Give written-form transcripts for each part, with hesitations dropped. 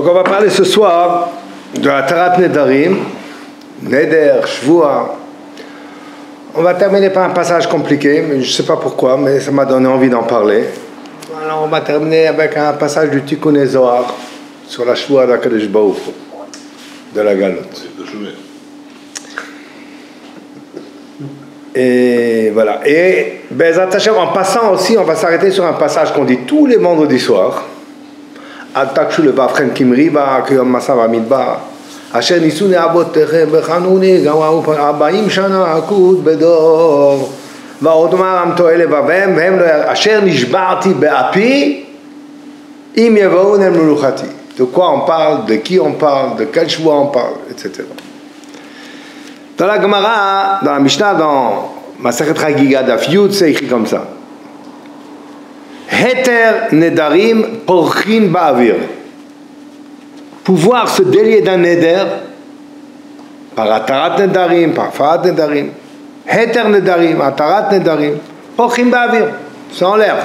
Donc on va parler ce soir de la Tarat Nedarim, Neder, Shvua. On va terminer par un passage compliqué, mais je ne sais pas pourquoi, mais ça m'a donné envie d'en parler. Alors on va terminer avec un passage du Tikkun Zohar sur la Shvua d'Akadosh Baruch Hu, de la Galoute. Et voilà. Et Be'ezrat Hashem, en passant aussi, on va s'arrêter sur un passage qu'on dit tous les vendredis soirs. Al-Takshu le Bafren Kimri ba Kiyom Masa Bamidbar. Asher Nisuni Abotechem Bechanuni Gawaru Abayim Shana Akut Bedor. Va'odmar Am Toele Bavem Vem Lo Asher Nishbarti Be'api Im Yevaun El Meluchati. De quoi on parle, de qui on parle, de quel choix on parle, etc. Dans la Gemara, dans la Mishnah, dans Masechet Chagiga Daf Yud, c'est écrit comme ça. Heter Nedarim Porchin Ba'avir. Pouvoir se délier d'un Neder par Atarat Nedarim, par Farat Nedarim. Heter Nedarim, Atarat Nedarim, Porchin Ba'avir. C'est en l'air.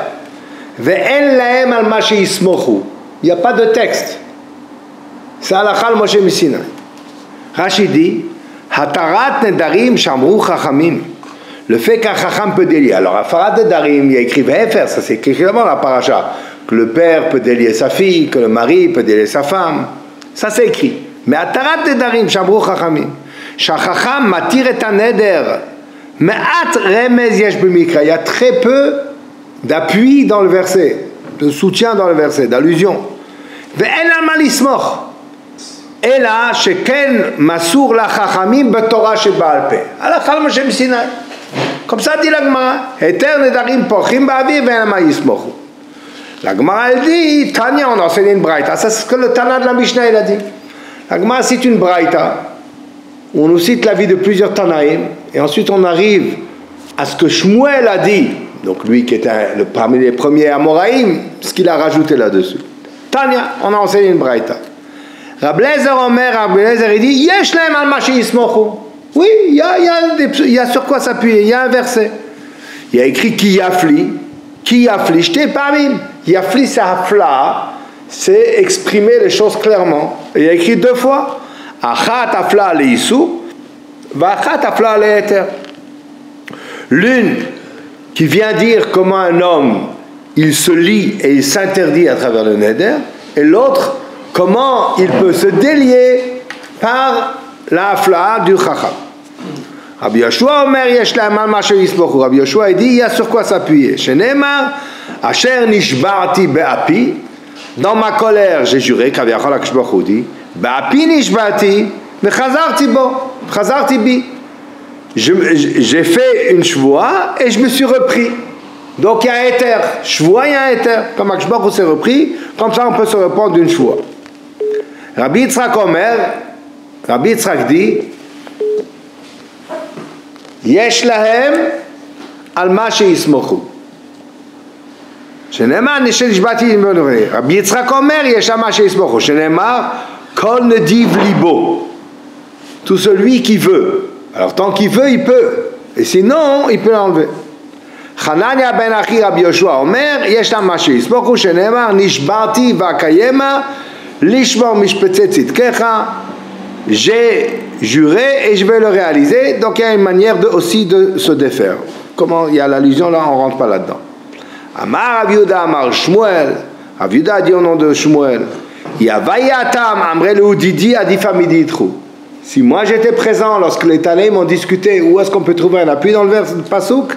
Ve'en lahem al ma she'yismochu. Il n'y a pas de texte. C'est halakha Moshe Missinai. Rashi dit Hatarat Nedarim Shamru Chachamim. Le fait qu'un Chacham peut délier. Alors, à Farat Nedarim, il y a écrit Ve'efer, ça c'est écrit avant la paracha, que le père peut délier sa fille, que le mari peut délier sa femme. Ça c'est écrit. Mais Hatarat Nedarim Shamru Chachamim. Shachacham matir et un neder. Me'at remez yesh b'mikra. Il y a très peu d'appui dans le verset, de soutien dans le verset, d'allusion. Ve'en al ma lismoch. Et là, sheken masur la chachamim betorah shebaal peh. Halakha Moshe Missinai. Comme ça dit la Gemara. Heter nedarim porchim ba'avir ve'en ma yismochu. La Gemara elle dit, Tanya on enseigne une braïta. Ça c'est ce que le Tana de la Mishnah il a dit. La Gemara cite une braïta. On nous cite la vie de plusieurs Tanaïm. Et ensuite on arrive à ce que Shmuel a dit. Donc lui qui était parmi les premiers Amoraïm, ce qu'il a rajouté là-dessus. Tanya, on a enseigné une braïta. Rabbi Eliezer Omer, Rabbi Eliezer il dit Yesh lahem al ma she'yismochu. Oui, il y a sur quoi s'appuyer, il y a un verset. Il y a écrit Ki yafli shte pamim. Yafli c'est hafla, c'est exprimer les choses clairement. Et il y a écrit deux fois Achat hafla leisu, va'achat hafla le'eter. L'une qui vient dire comment un homme il se lie et il s'interdit à travers le neder, et l'autre comment il peut se délier par la hafla du chacham. Rabbi Yoshua Omer yesh lahem al ma she'yismochu. Rabbi Yoshua dit il y a sur quoi s'appuyer. Shenemar asher nishbarti be'api. Dans ma colère j'ai juré, Kaviachol HaKadosh Baruch Hu dit be'api nishbarti vechazarti bo, chazarti bi. J'ai fait une shvoua et je me suis repris. Donc il y a un éther. Shvoua, il y a un éther. Comme HaKadosh Baruch Hu s'est repris, comme ça on peut se répondre d'une shvoua. Rabbi Yitzhak Omer, Rabbi Yitzhak dit Yesh lahem al ma she'yismochu. Shenemar nishbati imbenore. Rabbi Yitzhak Omer yesh al ma she'yismochu. Shenemar kol nediv libo. Tout celui qui veut. Alors tant qu'il veut, il peut. Et sinon, il peut l'enlever. Hanania ben Achi Rabbi Yoshua Omer yesh al ma she'yismochu. Shenemar nishbati va'kayema lishmor mishpetze tzidkecha. J'ai juré et je vais le réaliser. Donc il y a une manière aussi de se défaire. Comment il y a l'allusion là, on ne rentre pas là-dedans. Amar Rav Yehuda Amar Shmuel. Rav Yehuda dit au nom de Shmuel. Yavayatam Amrelu Didi Adifamiditru. Si moi j'étais présent lorsque les Tanaïm ont discuté où est-ce qu'on peut trouver un appui dans le vers de Pasuk,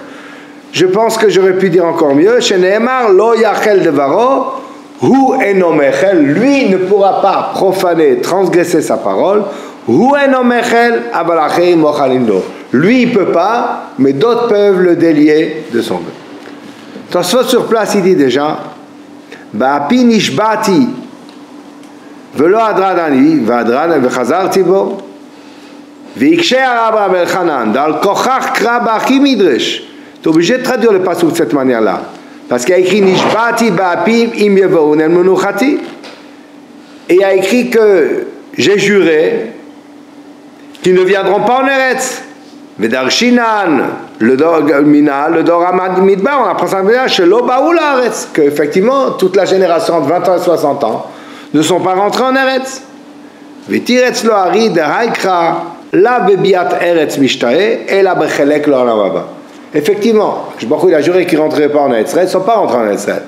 je pense que j'aurais pu dire encore mieux. Sheneemar Lo Yachel Devaro. Hu enomechel, lui ne pourra pas profaner, transgresser sa parole. Hu enomechel, abalachei mochalimno. Lui il ne peut pas, mais d'autres peuvent le délier de son vœu. Tosfot sur place il dit déjà Ba'api nishbati velo adradani v'adran v'chazarti bo v'ikshe arab Rabbi Elchanan dal kochach kra b'achi midresh. Tu es obligé de traduire le pasuk de cette manière-là. Parce qu'il y a écrit Nishbati ba'apim im yevoun el menuchati. Et il y a écrit que j'ai juré qu'ils ne viendront pas en Eretz. Vedarshinan, le dor mina, le dor midbar, on apprend ça chez l'Obaoul Eretz, qu'effectivement toute la génération de 20 ans et 60 ans ne sont pas rentrés en Eretz. V'tiretz lo hari de haikra la bebiat Eretz mishtae et la bechelek lo olam haba. Effectivement, il a juré qu'ils ne rentreraient pas en Eretz Israël, ils ne sont pas rentrés en Eretz Israël.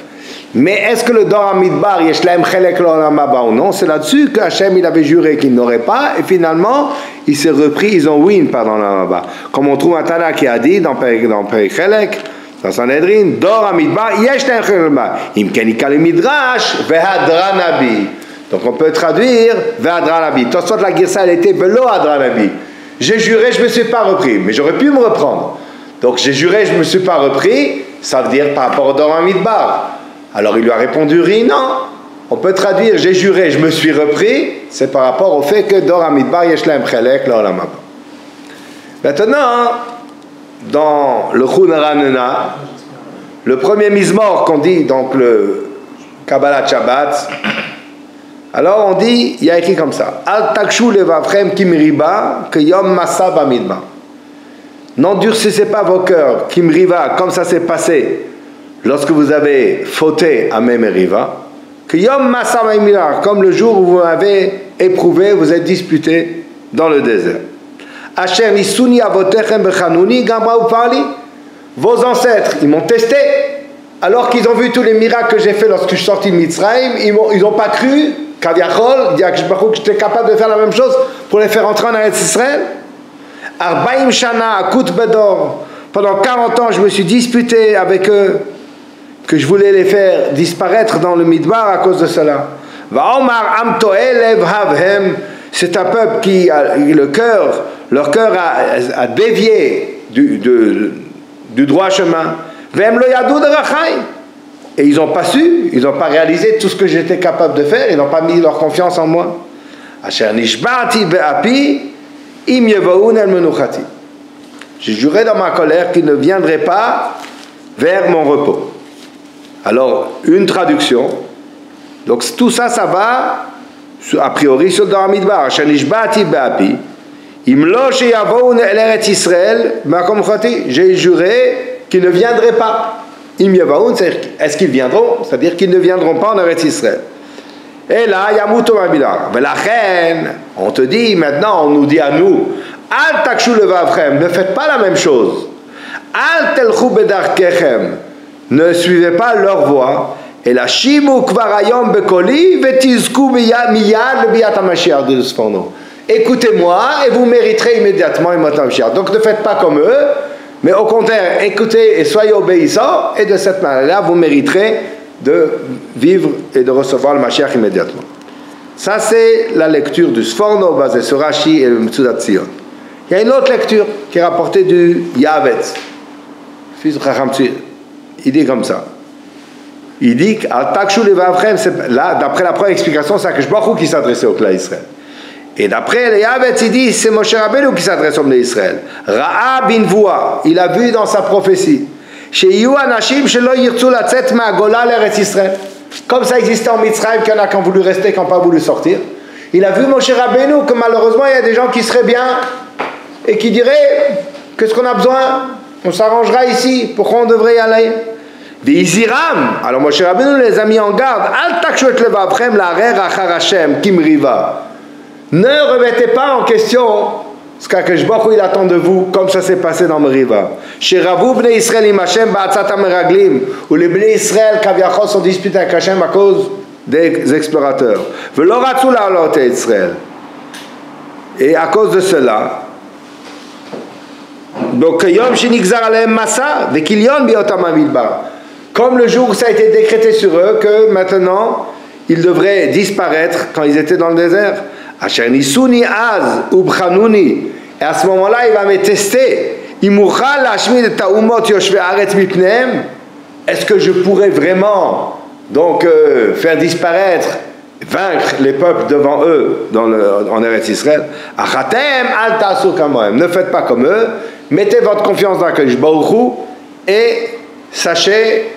Mais est-ce que le Dor HaMidbar, yesh lahem chelek lo olam haba ou non? C'est là-dessus qu'Hachem il avait juré qu'il n'aurait pas, et finalement, il s'est repris, ils ont oui pas dans l'olam haba. Comme on trouve un Tana qui a dit dans Perichelek, dans Sanhedrin, Dor HaMidbar, yesh lahem chelek lo olam haba. Im kenika le midrash, vehadra nabi. Donc on peut traduire vehadra nabi. Tosot la Girsa, elle était velo hadra nabi. J'ai juré, je ne me suis pas repris, mais j'aurais pu me reprendre. Donc j'ai juré, je ne me suis pas repris, ça veut dire par rapport au Dor HaMidbar. Alors il lui a répondu, non. On peut traduire, j'ai juré, je me suis repris, c'est par rapport au fait que Dor HaMidbar yesh lahem chelek lo olam haba. Maintenant, dans le Chun Ranena, le premier Mizmor qu'on dit, donc le Kabbalat Shabbat, alors on dit, il y a écrit comme ça, Al takshu levavchem kimriba que yom masa bamidbar. N'endurcissez pas vos cœurs, kimriva, comme ça s'est passé lorsque vous avez fauté à Memeriva, que yom masa bamidbar, comme le jour où vous avez éprouvé, vous êtes disputé dans le désert. Asher nisuni avotechem bechanuni gamra upali. Vos ancêtres, ils m'ont testé, alors qu'ils ont vu tous les miracles que j'ai fait lorsque je suis sorti de Mitzrayim, ils n'ont pas cru. Kaviachol, que j'étais capable de faire la même chose pour les faire entrer en Eretz Israël. Arbaim Shana, Akut Bedor, pendant 40 ans, je me suis disputé avec eux, que je voulais les faire disparaître dans le Midbar à cause de cela. Vaomar Am Toelev Havhem, c'est un peuple qui, leur cœur a dévié du droit chemin. Vem lo yadou de Rachai. Et ils n'ont pas su, ils n'ont pas réalisé tout ce que j'étais capable de faire, ils n'ont pas mis leur confiance en moi. Asher nishba'ati be'api im yevaoun el menuchati. J'ai juré dans ma colère qu'ils ne viendraient pas vers mon repos. Alors, une traduction. Donc tout ça, ça va a priori sur le Dor HaMidbar. Asher nishba'ati be'api im lo sheyavoun el Eretz Israël ma'akom chati. J'ai juré qu'ils ne viendraient pas. Est-ce qu'ils viendront? C'est-à-dire qu'ils ne viendront pas en Eretz Israël. Et là, Yamuto Mabila. Mais la reine, on te dit maintenant, on nous dit à nous, Al takshu levavchem, ne faites pas la même chose. Al telchu bedarkechem, ne suivez pas leur voie. Et la shimu kvarayom bekoli vetizku miyad biyat hamashiach de Sforno. Écoutez-moi et vous mériterez immédiatement le Mashiach. Donc ne faites pas comme eux. Mais au contraire, écoutez et soyez obéissants, et de cette manière-là, vous mériterez de vivre et de recevoir le Mashiach immédiatement. Ça, c'est la lecture du Sforno basée sur Rashi et le Metzudat Tzion. Il y a une autre lecture qui est rapportée du Yavetz, fils de Chacham Tzvi. Il dit comme ça. Il dit qu'Al takshu levavchem, là, d'après la première explication, c'est Akadosh Baruch Hu qui s'adressait au clan Israël. Et d'après les Yavetz, il dit, c'est Moshe Rabbeinu qui s'adresse au peuple d'Israël. Ra'a bin Voua, il a vu dans sa prophétie. Sheyu anashim shelo yirtzu latzet ma'agola l'Eretz Israël. Comme ça existait en Mitzrayim, qu'il y en a qui ont voulu rester, qui n'ont pas voulu sortir. Il a vu Moshe Rabbeinu que malheureusement, il y a des gens qui seraient bien et qui diraient, qu'est-ce qu'on a besoin? On s'arrangera ici, pourquoi on devrait y aller? V'iziram, alors Moshe Rabbeinu les a mis en garde. Al takshu et levavchem la'arer achar Hashem kimriva. Ne remettez pas en question ce qu'Akadosh Baruch Hu il attend de vous, comme ça s'est passé dans Meriva. Chez Ravu Bnei Israël im Hashem ba'atzat hameraglim, où les Bnei Israël Kaviachol sont disputés avec Hashem à cause des explorateurs. Velo ratzu la'alot et Israël. Et à cause de cela, donc yom shenigzar alehem masa vekilyon biotam hamidbar. Comme le jour où ça a été décrété sur eux que maintenant ils devraient disparaître quand ils étaient dans le désert. Asher nisuni az ubchanuni. Et à ce moment-là, il va me tester. Imuchal lashmid et taumot yoshve aretz mipnehem. Est-ce que je pourrais vraiment donc faire disparaître, vaincre les peuples devant eux en Eretz Israël? Achatem al ta'asu kamohem. Ne faites pas comme eux. Mettez votre confiance dans Akadosh Baruch Hu et sachez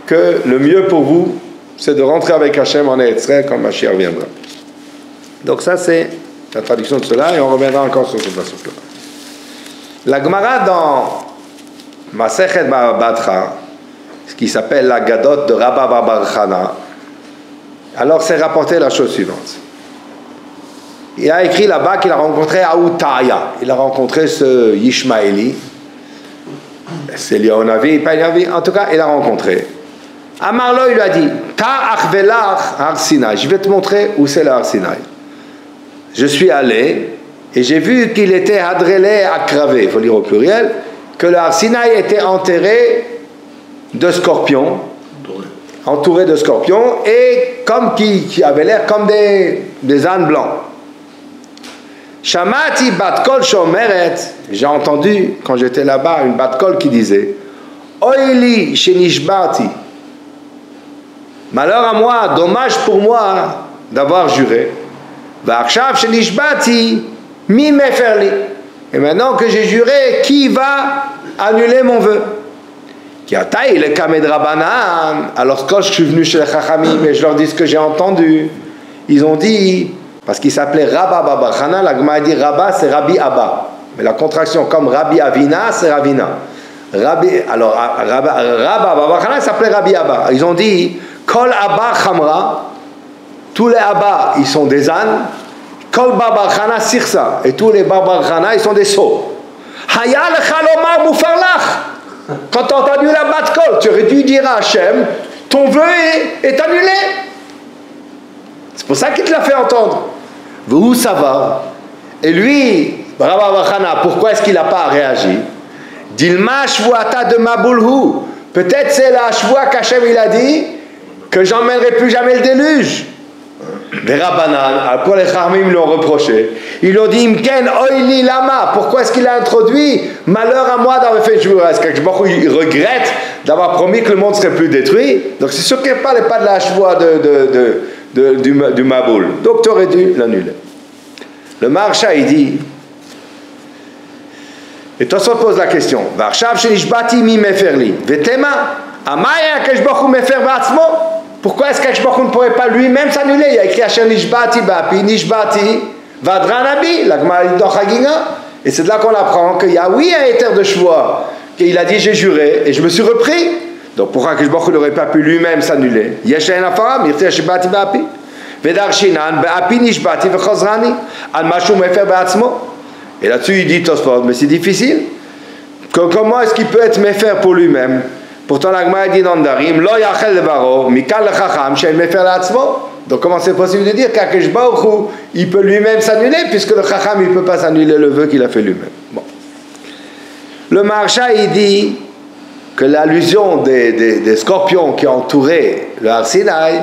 que le mieux pour vous, c'est de rentrer avec Hashem en Eretz Israël quand Mashiach viendra. Donc ça c'est la traduction de cela et on reviendra encore sur ce passage-là. La Gemara dans Masechet Baba Batra, ce qui s'appelle la Gadot de Rabba Bar Chana, Alors c'est rapporté la chose suivante. Il a écrit là-bas qu'il a rencontré Aoutaya. Il a rencontré ce Ishmaéli. C'est Léonavi, pas Léonavi. En tout cas, il a rencontré. Amarlo, il lui a dit, Ta achvelach Har Sinai. Je vais te montrer où c'est le Har Sinai. Je suis allé et j'ai vu qu'il était hadrelé akravé, il faut lire au pluriel, que le Har Sinai était enterré de scorpions, entouré de scorpions, et comme qui avait l'air comme des ânes blancs. Shamati bat kol shomeret, j'ai entendu quand j'étais là-bas une bat kol qui disait Oili shenishbati, malheur à moi, dommage pour moi d'avoir juré. Va'arshav shenishbati mi meferli, et maintenant que j'ai juré, qui va annuler mon vœu? Qui a taillé le kamed rabanan. Alors quand je suis venu chez les chachamim et je leur dis ce que j'ai entendu, ils ont dit, parce qu'il s'appelait Rabba Baba Chana, la Gemara dit Rabba c'est Rabbi Abba, mais la contraction comme Rabbi Avina c'est Ravina. Alors Rabba Baba Chana s'appelait Rabbi Abba. Ils ont dit Kol Abba Chamra, tous les Abba ils sont des ânes, Kol Baba Chana Sirsa, et tous les Baba Chana ils sont des sots. Haya lecha lomar mufarlach. Quand tu as entendu la bat kol, tu aurais dû dire à Hachem, ton vœu est annulé. C'est pour ça qu'il te l'a fait entendre. Vous, ça va. Et lui, Rabba Bachana, pourquoi est-ce qu'il n'a pas réagi? Dilma shvuata de Maboulhu. Peut-être c'est la shvua qu'Hachem il a dit que j'emmènerai plus jamais le déluge. Les Rabbanan, pour les Chachamim l'ont reproché. Ils ont dit Imken oili lama. Pourquoi est-ce qu'il a introduit malheur à moi d'avoir fait jouer? Est-ce qu'il regrette d'avoir promis que le monde serait plus détruit? Donc c'est sûr qu'il ne parlait pas de la shvua du Maboul. Donc tu aurais dû l'annuler. Le Maharsha il dit, et toi ça pose la question, Varshav shenishbati mi meferli vetema amaya keshbachu mefer ba'atzmo. Pourquoi est-ce qu'Hashbachu ne pourrait pas lui-même s'annuler? Il a écrit Asher nishbati ba'api nishbati vadranabi, la Gemara dans Chagiga. Et c'est de là qu'on apprend qu'il y a oui un éther de shvua, qu'il a dit j'ai juré et je me suis repris. Donc pourquoi Hashbachu n'aurait pas pu lui-même s'annuler? Yeshayin afara mirti nishbati ba'api vedarshinan ba'api nishbati vechozrani al mashu mefer ba'atzmo. Et là-dessus il dit Tosfot, mais c'est difficile. Comment est-ce qu'il peut être mefer pour lui-même? Pourtant la Gemara dit dans Darim, lo yachel levaro mikal lechacham she'en mefer la'atzmo. Donc comment c'est possible de dire qu'Akadosh Baruch Hu il peut lui-même s'annuler puisque le chacham il ne peut pas s'annuler le vœu qu'il a fait lui-même. Bon. Le Maharsha il dit que l'allusion des scorpions qui entouraient le Har Sinai,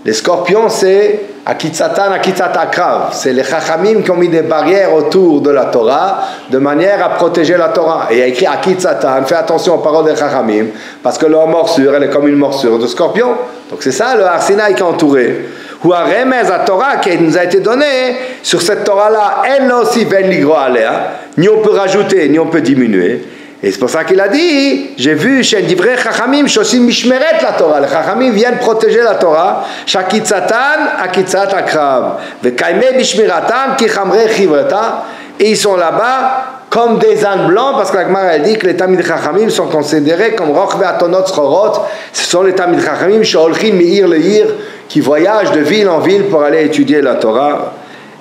les scorpions c'est Akitzatan, Akitzat Akrav. C'est les Chachamim qui ont mis des barrières autour de la Torah de manière à protéger la Torah. Et il y a écrit Akitzatan, fais attention aux paroles des Chachamim, parce que leur morsure, elle est comme une morsure de scorpion. Donc c'est ça le Har Sinai qui est entouré. Ou à Remez à Torah qui nous a été donnée, sur cette Torah-là, elle aussi ven ligro alea, ni on peut rajouter, ni on peut diminuer. Et c'est pour ça qu'il a dit, j'ai vu chez Divrei Chachamim, shosim mishmeret la Torah. Les Chachamim viennent protéger la Torah. Shakitzatan, akitzat akrav. Vekaime bishmiratan, ki chamre chivreta. Et ils sont là-bas comme des ânes blancs, parce que la Gemara elle dit que les Tamid Chachamim sont considérés comme rochve atonot srorot. Ce sont les Tamid Chachamim, sheholchim meir leir, qui voyagent de ville en ville pour aller étudier la Torah.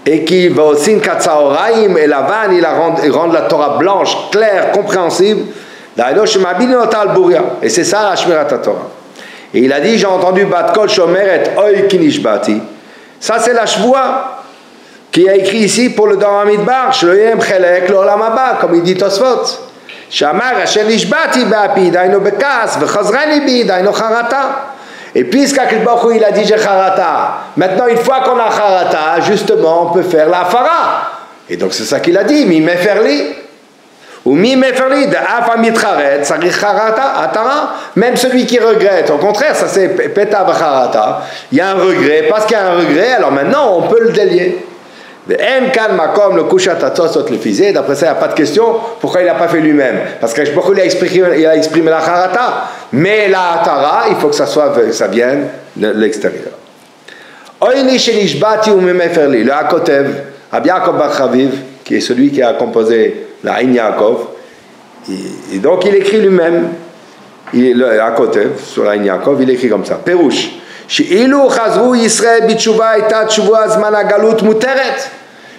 Et qui va aussi Katsaoraim et la vanne, ils rendent la Torah blanche, claire, compréhensible. Et c'est ça la Shmirat Torah. Et il a dit, j'ai entendu Bat Kol Shomeret Oy Kinishbati. Ça c'est la Shvua qui a écrit ici pour le Dor Hamidbar, Shloyem Chelek L'Olam Haba, comme il dit Tosfot. Shamar Asher Nishbati Ba'api, Daino Bekas, Vechazrani Bi, Daino Charata. Et puisqu'Akadosh Baruch Hu il a dit j'ai charata, maintenant une fois qu'on a charata, justement on peut faire la fara. Et donc c'est ça qu'il a dit, mi meferli. Ou mi meferli de afa mitcharet, ça dit charata, atara. Même celui qui regrette, au contraire, ça c'est peta b'charata. Il y a un regret, parce qu'il y a un regret, alors maintenant on peut le délier. En kan makom le kushat atosot le fizé. D'après ça, il n'y a pas de question. Pourquoi il n'a pas fait lui-même? Parce que il a exprimé la charata. Mais la atara, il faut que ça vienne de l'extérieur. Oyni shenishbati ou memeferli. Le Hakotev, Rabbi Yaakov bar Chaviv, qui est celui qui a composé la Ein Yaakov. Et donc il écrit lui-même. Le Hakotev, sur la Ein Yaakov, il écrit comme ça. Perouche. שאילו חזרו ישראל בתשובה הייתה תשובה זמן הגלות מותרת.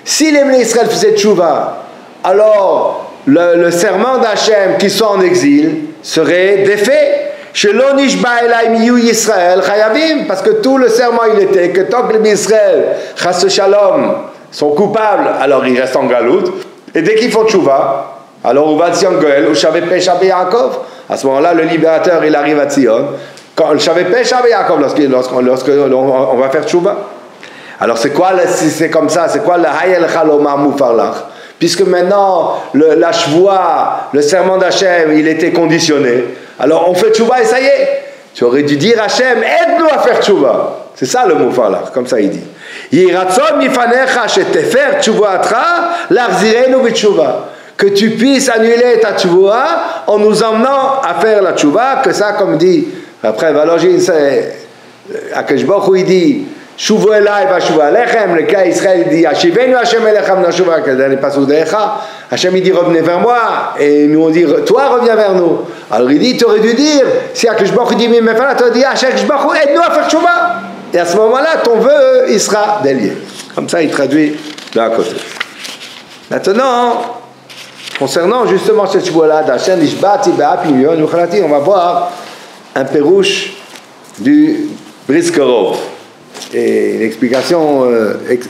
Si les Bnei Israël faisaient tchouva, alors le serment d'Hachem qui sont en exil serait défait. Shelo nishba elai miyu Yisrael chayavim, parce que tout le serment il était que tant que les Bnei Israël chas shalom sont coupables, alors ils restent en galout, et dès qu'ils font tchouva, alors on va à Tzion Goel, ou Shavet Pesha Yaakov, à ce moment-là le libérateur il arrive à Tzion, quand le Shavet Pesha Yaakov, lorsqu'on va faire tchouva. Alors c'est quoi, c'est comme ça, c'est quoi le Hayel Chalomar Mufarlach? Puisque maintenant la Shvoua, le serment d'Hachem, il était conditionné, alors on fait tchouva et ça y est. Tu aurais dû dire Hachem, aide-nous à faire tchouva. C'est ça le Mufarlach, comme ça il dit. Yiratzon mifanecha shetefer tchouvaatra l'arzirenu b'tchouva. Que tu puisses annuler ta tchouva en nous emmenant à faire la tchouva, que ça, comme dit, après Valogine, c'est Akadosh Baruch Hu, il dit Shuvu elai vashuvu alechem, le cas Israël dit Hashivenu Hashem elechem nashuva, que dans les pasuk d'Echa, Hashem il dit revenez vers moi, et nous on dit toi reviens vers nous. Alors il dit tu aurais dû dire, si Akadosh Baruch Hu dit mais maintenant tu aurais dit Akadosh Baruch Hu aide-nous à faire tchouva, et à ce moment-là ton vœu il sera délié. Comme ça il traduit de l'un côté. Maintenant, concernant justement cette tchouva-là d'Hachem, on va voir un pérouche du Briskerov. Et une explication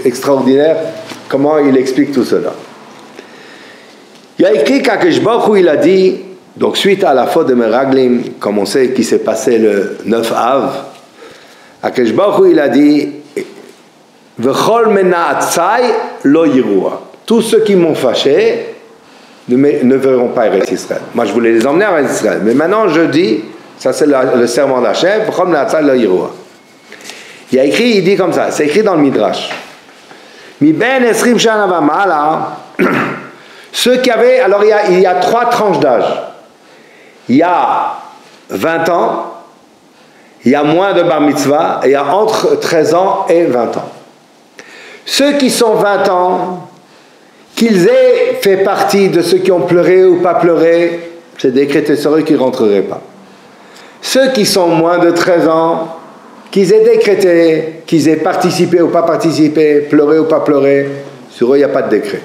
extraordinaire, comment il explique tout cela. Il a écrit qu'Akadosh Baruch Hu il a dit, donc suite à la faute de Meraglim, comme on sait qui s'est passé le 9 Av, Akadosh Baruch Hu il a dit V'chol mena'atzai lo yirua. Tous ceux qui m'ont fâché ne verront pas Eretz Israël. Moi je voulais les emmener à Eretz Israël, mais maintenant je dis, ça c'est le serment d'Hachem, V'chol mena'atzai lo yirua. Il a écrit, il dit comme ça, c'est écrit dans le Midrash. Mi ben esrim shana v'ma'ala, ceux qui avaient, alors il y a 3 tranches d'âge. Il y a 20 ans, il y a moins de bar mitzvah, et il y a entre 13 ans et 20 ans. Ceux qui sont 20 ans, qu'ils aient fait partie de ceux qui ont pleuré ou pas pleuré, c'est décrété sur eux qu'ils ne rentreraient pas. Ceux qui sont moins de 13 ans, qu'ils aient décrété, qu'ils aient participé ou pas participé, pleuré ou pas pleuré, sur eux il n'y a pas de décret.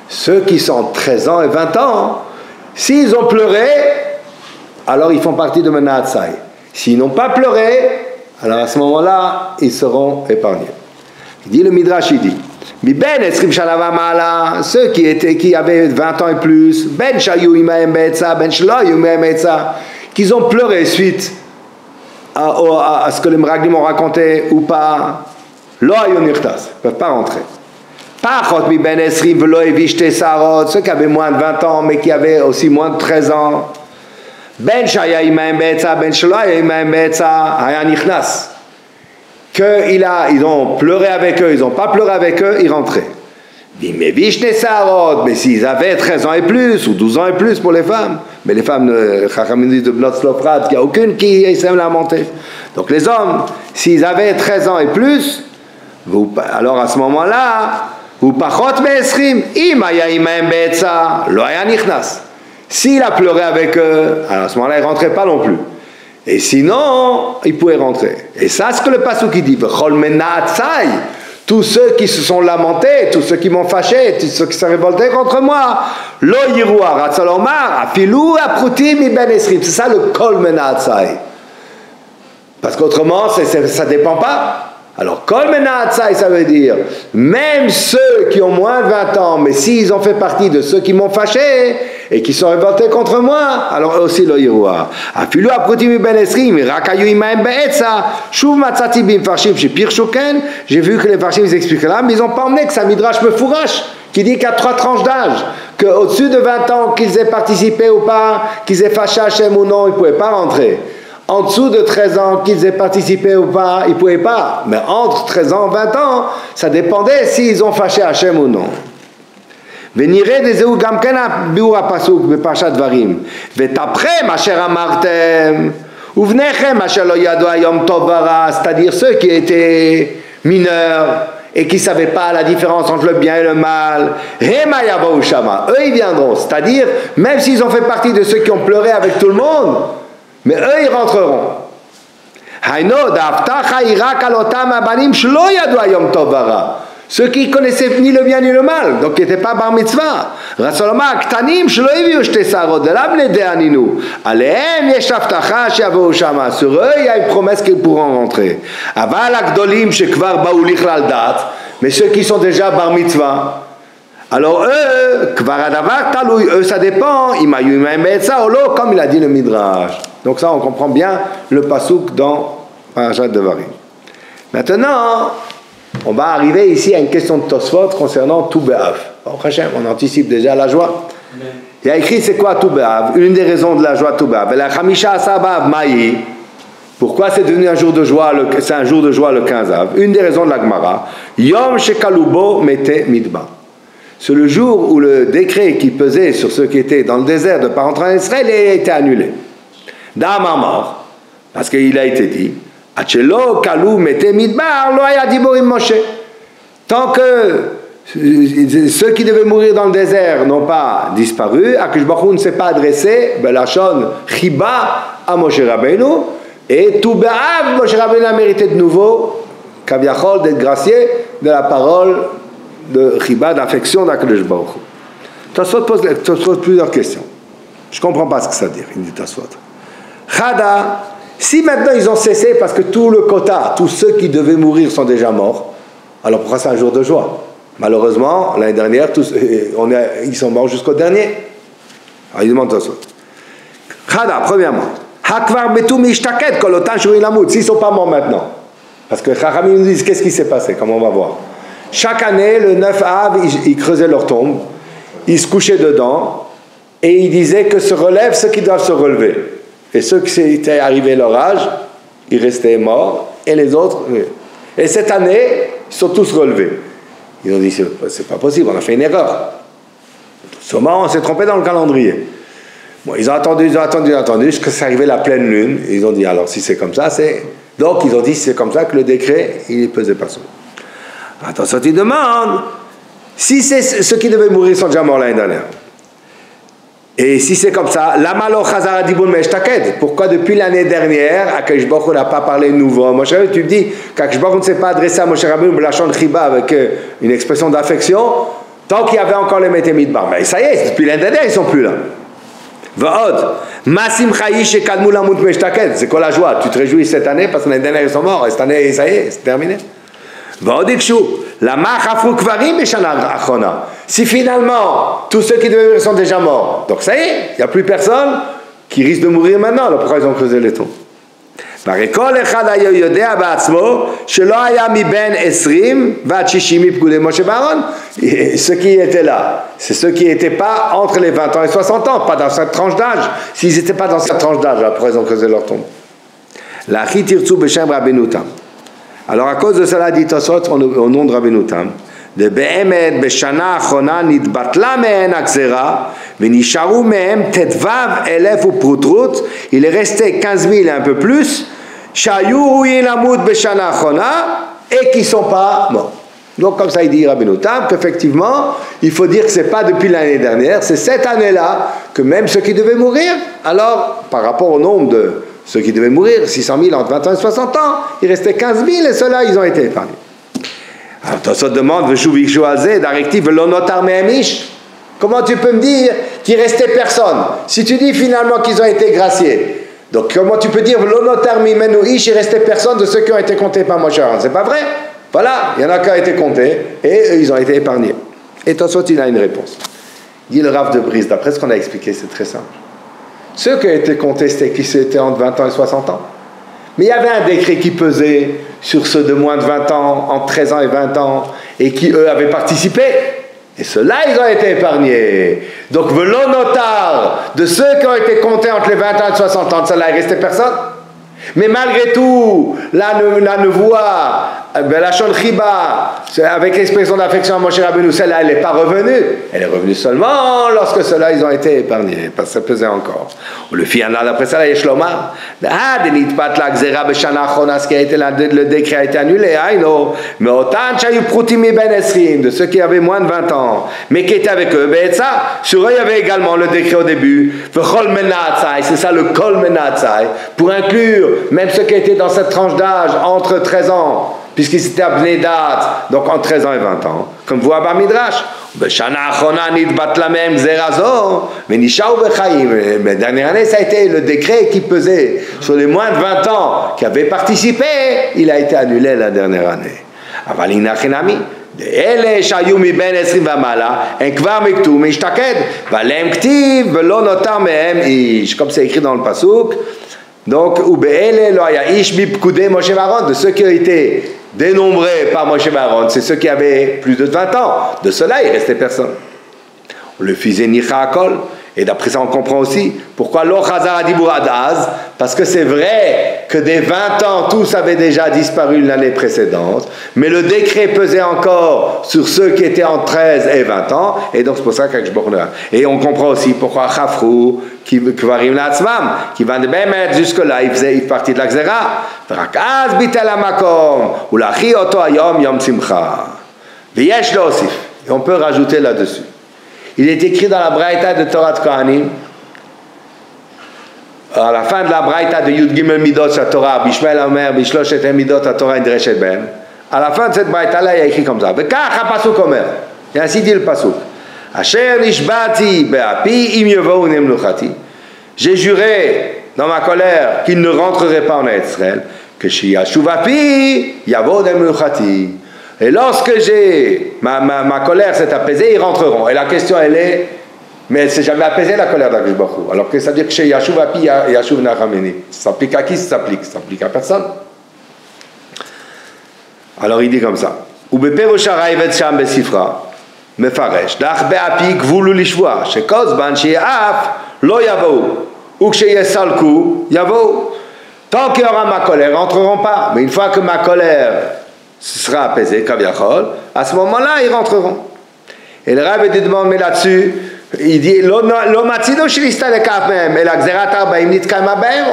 Ceux qui sont 13 ans et 20 ans, s'ils ont pleuré, alors ils font partie de Mena'atzai. S'ils n'ont pas pleuré, alors à ce moment-là, ils seront épargnés. Il dit le Midrash, il dit Ben esrim shana v'ma'ala, ceux qui avaient 20 ans et plus, ben shayu imahem be'etza, ben shelo hayu imahem be'etza, qu'ils ont pleuré suite à ce que les Meraglim ont raconté ou pas, lo hayu nirtas, ils ne peuvent pas rentrer. Pachot mi ben esrim v'lo hevi shte sarot, ceux qui avaient moins de 20 ans mais qui avaient aussi moins de 13 ans, ben shaya imahem be'etza, ben shelo hayu imahem be'etza, haya nichnas. Ils ont pleuré avec eux, ils n'ont pas pleuré avec eux, ils rentraient. Mais s'ils avaient 13 ans et plus, ou 12 ans et plus pour les femmes, mais les femmes, Chachamim disent de Bnot Slofrat, il n'y a aucune qui essaie de la monter. Donc les hommes, s'ils avaient 13 ans et plus, alors à ce moment-là, ou pachot me'esrim, im haya imahem be'etza, lo haya nichnas. S'il a pleuré avec eux, alors à ce moment-là, ils ne rentraient pas non plus. Et sinon, ils pouvaient rentrer. Et ça, c'est ce que le pasuk qui dit, V'chol mena'atzai, tous ceux qui se sont lamentés, tous ceux qui m'ont fâché, tous ceux qui se sont révoltés contre moi, lo yirua ratzalomar, afilu aprutim iben esrim. C'est ça le kol mena'atzai. Parce qu'autrement, ça ne dépend pas. Alors, kol mena'atzai, ça veut dire, même ceux qui ont moins de 20 ans, mais s'ils ont fait partie de ceux qui m'ont fâché, et qui sont révoltés contre moi, alors eux aussi lo yirua. Afilu aprutim iben esrim, rakayu imahem be'etza, shuv matzati bimfarshim shepirshu ken. J'ai vu que les farshim ils expliquent là, mais ils n'ont pas emmené que ça midrash mefourash, qui dit qu'il y a 3 tranches d'âge, qu'au-dessus de 20 ans, qu'ils aient participé ou pas, qu'ils aient fâché Hachem ou non, ils ne pouvaient pas rentrer. En dessous de 13 ans, qu'ils aient participé ou pas, ils ne pouvaient pas. Mais entre 13 ans et 20 ans, ça dépendait s'ils ont fâché Hachem ou non. ונראה דזהו גם כן הביאור הפסוק בפרשת דברים ותפכם אשר אמרתם ובניכם אשר לא ידעו היום טוב ורע, c'est-à-dire ceux qui étaient mineurs et qui ne savaient pas la différence entre le bien et le mal, hema yavou shama, eux ils viendront, c'est-à-dire même s'ils ont fait partie de ceux qui ont pleuré avec tout le monde, mais eux ils rentreront. Ceux qui ne connaissaient ni le bien ni le mal, donc qui n'étaient pas bar mitzvah. Sur eux, il y a une promesse qu'ils pourront rentrer. Mais ceux qui sont déjà bar mitzvah, alors eux, ça dépend, comme il a dit le Midrash. Donc ça, on comprend bien le pasouk dans Parashat Devarim. Maintenant, on va arriver ici à une question de Tosfot concernant Tou B'Av. On anticipe déjà la joie. Il y a écrit c'est quoi Tou B'Av, une des raisons de la joie Tou B'Av. Pourquoi c'est devenu un jour de joie, c'est un jour de joie le 15 Av. Une des raisons de la Gemara, Yom Shekalubo Mete Midba. C'est le jour où le décret qui pesait sur ceux qui étaient dans le désert de ne pas rentrer en Israël a été annulé. D'Amar mort, parce qu'il a été dit, Achelo Kalu Mete Midbar Lo Haya Diborim Moshe. Tant que ceux qui devaient mourir dans le désert n'ont pas disparu, Akadosh Baruch Hu ne s'est pas adressé, Belachon Chiba à Moshe Rabbeinu, et Tou B'Av, Moshe Rabbeinu a mérité de nouveau, Kaviachol, d'être gracié de la parole de Chiba, d'affection d'Akadosh Baruch Hu. Tosfot pose plusieurs questions. Je ne comprends pas ce que ça veut dire, il dit Tosfot. Chada, si maintenant ils ont cessé parce que tout le quota, tous ceux qui devaient mourir sont déjà morts, alors pourquoi c'est un jour de joie? Malheureusement, l'année dernière, ils sont morts jusqu'au dernier. Alors il demande Tosfot. Chada, premièrement, Hakvar betu mishtaket kolotan shurin lamut. S'ils ne sont pas morts maintenant, parce que Chachamim nous disent qu'est-ce qui s'est passé, comme on va voir. Chaque année, le 9 Av, ils creusaient leur tombe, ils se couchaient dedans, et ils disaient que se relèvent ceux qui doivent se relever. Et ceux qui étaient arrivés à leur âge, ils restaient morts, et les autres... Et cette année, ils sont tous relevés. Ils ont dit, c'est pas possible, on a fait une erreur. Sûrement, on s'est trompé dans le calendrier. Bon, ils ont attendu, jusqu'à ce qu'arrivait la pleine lune. Ils ont dit, alors si c'est comme ça, c'est... Donc, ils ont dit, c'est comme ça que le décret, il ne pesait pas sur. Attention, ils demandent, si c'est ceux qui devaient mourir sont déjà morts l'année dernière, et si c'est comme ça, pourquoi depuis l'année dernière, Akadosh Baruch Hu n'a pas parlé de nouveau? Moshe Rabbeinu, tu me dis qu'Akadosh Baruch Hu ne s'est pas adressé à Moshe Rabbeinu B'lashon Chiba avec une expression d'affection, tant qu'il y avait encore les Mete Midbar. Mais ça y est, depuis l'année dernière, ils ne sont plus là. C'est quoi la joie? Tu te réjouis cette année parce que l'année dernière ils sont morts, et cette année, ça y est, c'est terminé. Si finalement tous ceux qui devaient mourir sont déjà morts, donc ça y est, il n'y a plus personne qui risque de mourir maintenant, alors pourquoi ils ont creusé les tombes? Ceux qui étaient là, c'est ceux qui n'étaient pas entre les 20 ans et 60 ans, pas dans cette tranche d'âge. S'ils n'étaient pas dans cette tranche d'âge, alors pourquoi ils ont creusé leur tombe? La Chitirtsu Beshem Rabbeinu Tam. Alors à cause de cela, dit Tosfot au nom de Rabbeinu Tam, de Be'emet Beshana Achona Nitbatla Mehen Akzera Venisharu Mehem Tetvav Elef ou Prutrut, il est resté 15 000 et un peu plus, Shayu Ruyin Amud Beshana Achona, et qui ne sont pas morts. Donc comme ça il dit Rabbeinu Tam qu'effectivement il faut dire que ce n'est pas depuis l'année dernière, c'est cette année-là que même ceux qui devaient mourir, alors par rapport au nombre de ceux qui devaient mourir, 600 000 entre 20 ans et 60 ans, il restait 15 000 et ceux-là, ils ont été épargnés. Alors, Tosfot demande, comment tu peux me dire qu'il restait personne? Si tu dis finalement qu'ils ont été graciés, donc comment tu peux dire, il restait personne de ceux qui ont été comptés par Moshe Aaron? C'est pas vrai? Voilà, il y en a qui ont été comptés et ils ont été épargnés. Et Tosfot, il a une réponse. Il dit le Rav de Brise, d'après ce qu'on a expliqué, c'est très simple. Ceux qui ont été comptés, c'était qui étaient entre 20 ans et 60 ans. Mais il y avait un décret qui pesait sur ceux de moins de 20 ans, entre 13 ans et 20 ans, et qui, eux, avaient participé. Et ceux-là, ils ont été épargnés. Donc, velon notar de ceux qui ont été comptés entre les 20 ans et 60 ans, de ceux-là, il ne restait personne. Mais malgré tout, la nevoie, Belachon Chiba, avec l'expression d'affection à Moshe Rabbeinu, celle-là, elle n'est pas revenue. Elle est revenue seulement lorsque ceux-là, ils ont été épargnés, parce que ça pesait encore. Le final, après ça, il y a Shlomar. Ce qui a été le décret a été annulé. Mais autant de ceux qui avaient moins de 20 ans, mais qui étaient avec eux, sur eux, il y avait également le décret au début. C'est ça le Kol Menatzai, pour inclure même ceux qui étaient dans cette tranche d'âge entre 13 ans, puisqu'ils étaient à Bnei Dat, donc entre 13 ans et 20 ans, comme vous à Midrash. Mais dernière année, ça a été le décret qui pesait sur les moins de 20 ans qui avaient participé, il a été annulé la dernière année. אלה שהיו מבין 20 ומעלה, הם כבר מקטו משתקד, ועליהם כתיב ולא נותר מהם איש, comme c'est écrit dans le pasuk. Donc, ובאלה לא היה איש מפקודי משה ואהרון, de ceux qui ont été dénombrés par Moshe et Aaron, c'est ceux qui avaient plus de 20 ans. De cela, il restait personne. Le fils Nicha Akol, et d'après ça on comprend aussi pourquoi lo chazar adibur adaz, parce que c'est vrai que des 20 ans tous avaient déjà disparu l'année précédente, mais le décret pesait encore sur ceux qui étaient entre 13 et 20 ans, et donc c'est pour ça et on comprend aussi pourquoi Chafrou qui varim l'atzmam, qui va de Bémet jusque là, il faisait partie de la Xéra, v'rakaz bitel hamakom ulachi oto hayom yom simcha v'yesh lo osif, et on peut rajouter là-dessus. Il est écrit dans la Braïta de Torah de Kohanim, à la fin de la Braïta de Yud Gimel Midot sa Torah, Bishmael Omer, Bishlosh et Midot sa Torah Indreshet Ben, à la fin de cette Braïta-là, il y a écrit comme ça. Vekach ha-pasuk Omer, et ainsi dit le pasuk. Asher nishbati be'api im yevou nemluchati. J'ai juré dans ma colère qu'ils ne rentreraient pas en Israël, que shiyashuv api yavou nemluchati. Et lorsque ma colère s'est apaisée, ils rentreront. Et la question elle est, mais elle ne s'est jamais apaisée la colère d'Akadosh Baruch Hu. Alors que ça veut dire que chez Yashuv Api, Yashuv Nachameni. Ça s'applique à qui ça s'applique? Ça s'applique à personne. Alors il dit comme ça. ובפירוש הרייבד שם בספרה מפרש דח באפי גבולו לשבוע שכל זמן שיעף לא יבואו וכשיסלקו יבואו. Tant qu'il y aura ma colère, ils ne rentreront pas. Mais une fois que ma colère sera apaisé, Kaviachol, à ce moment-là, ils rentreront. Et le Rabbi demande, mais là-dessus, il dit, on ne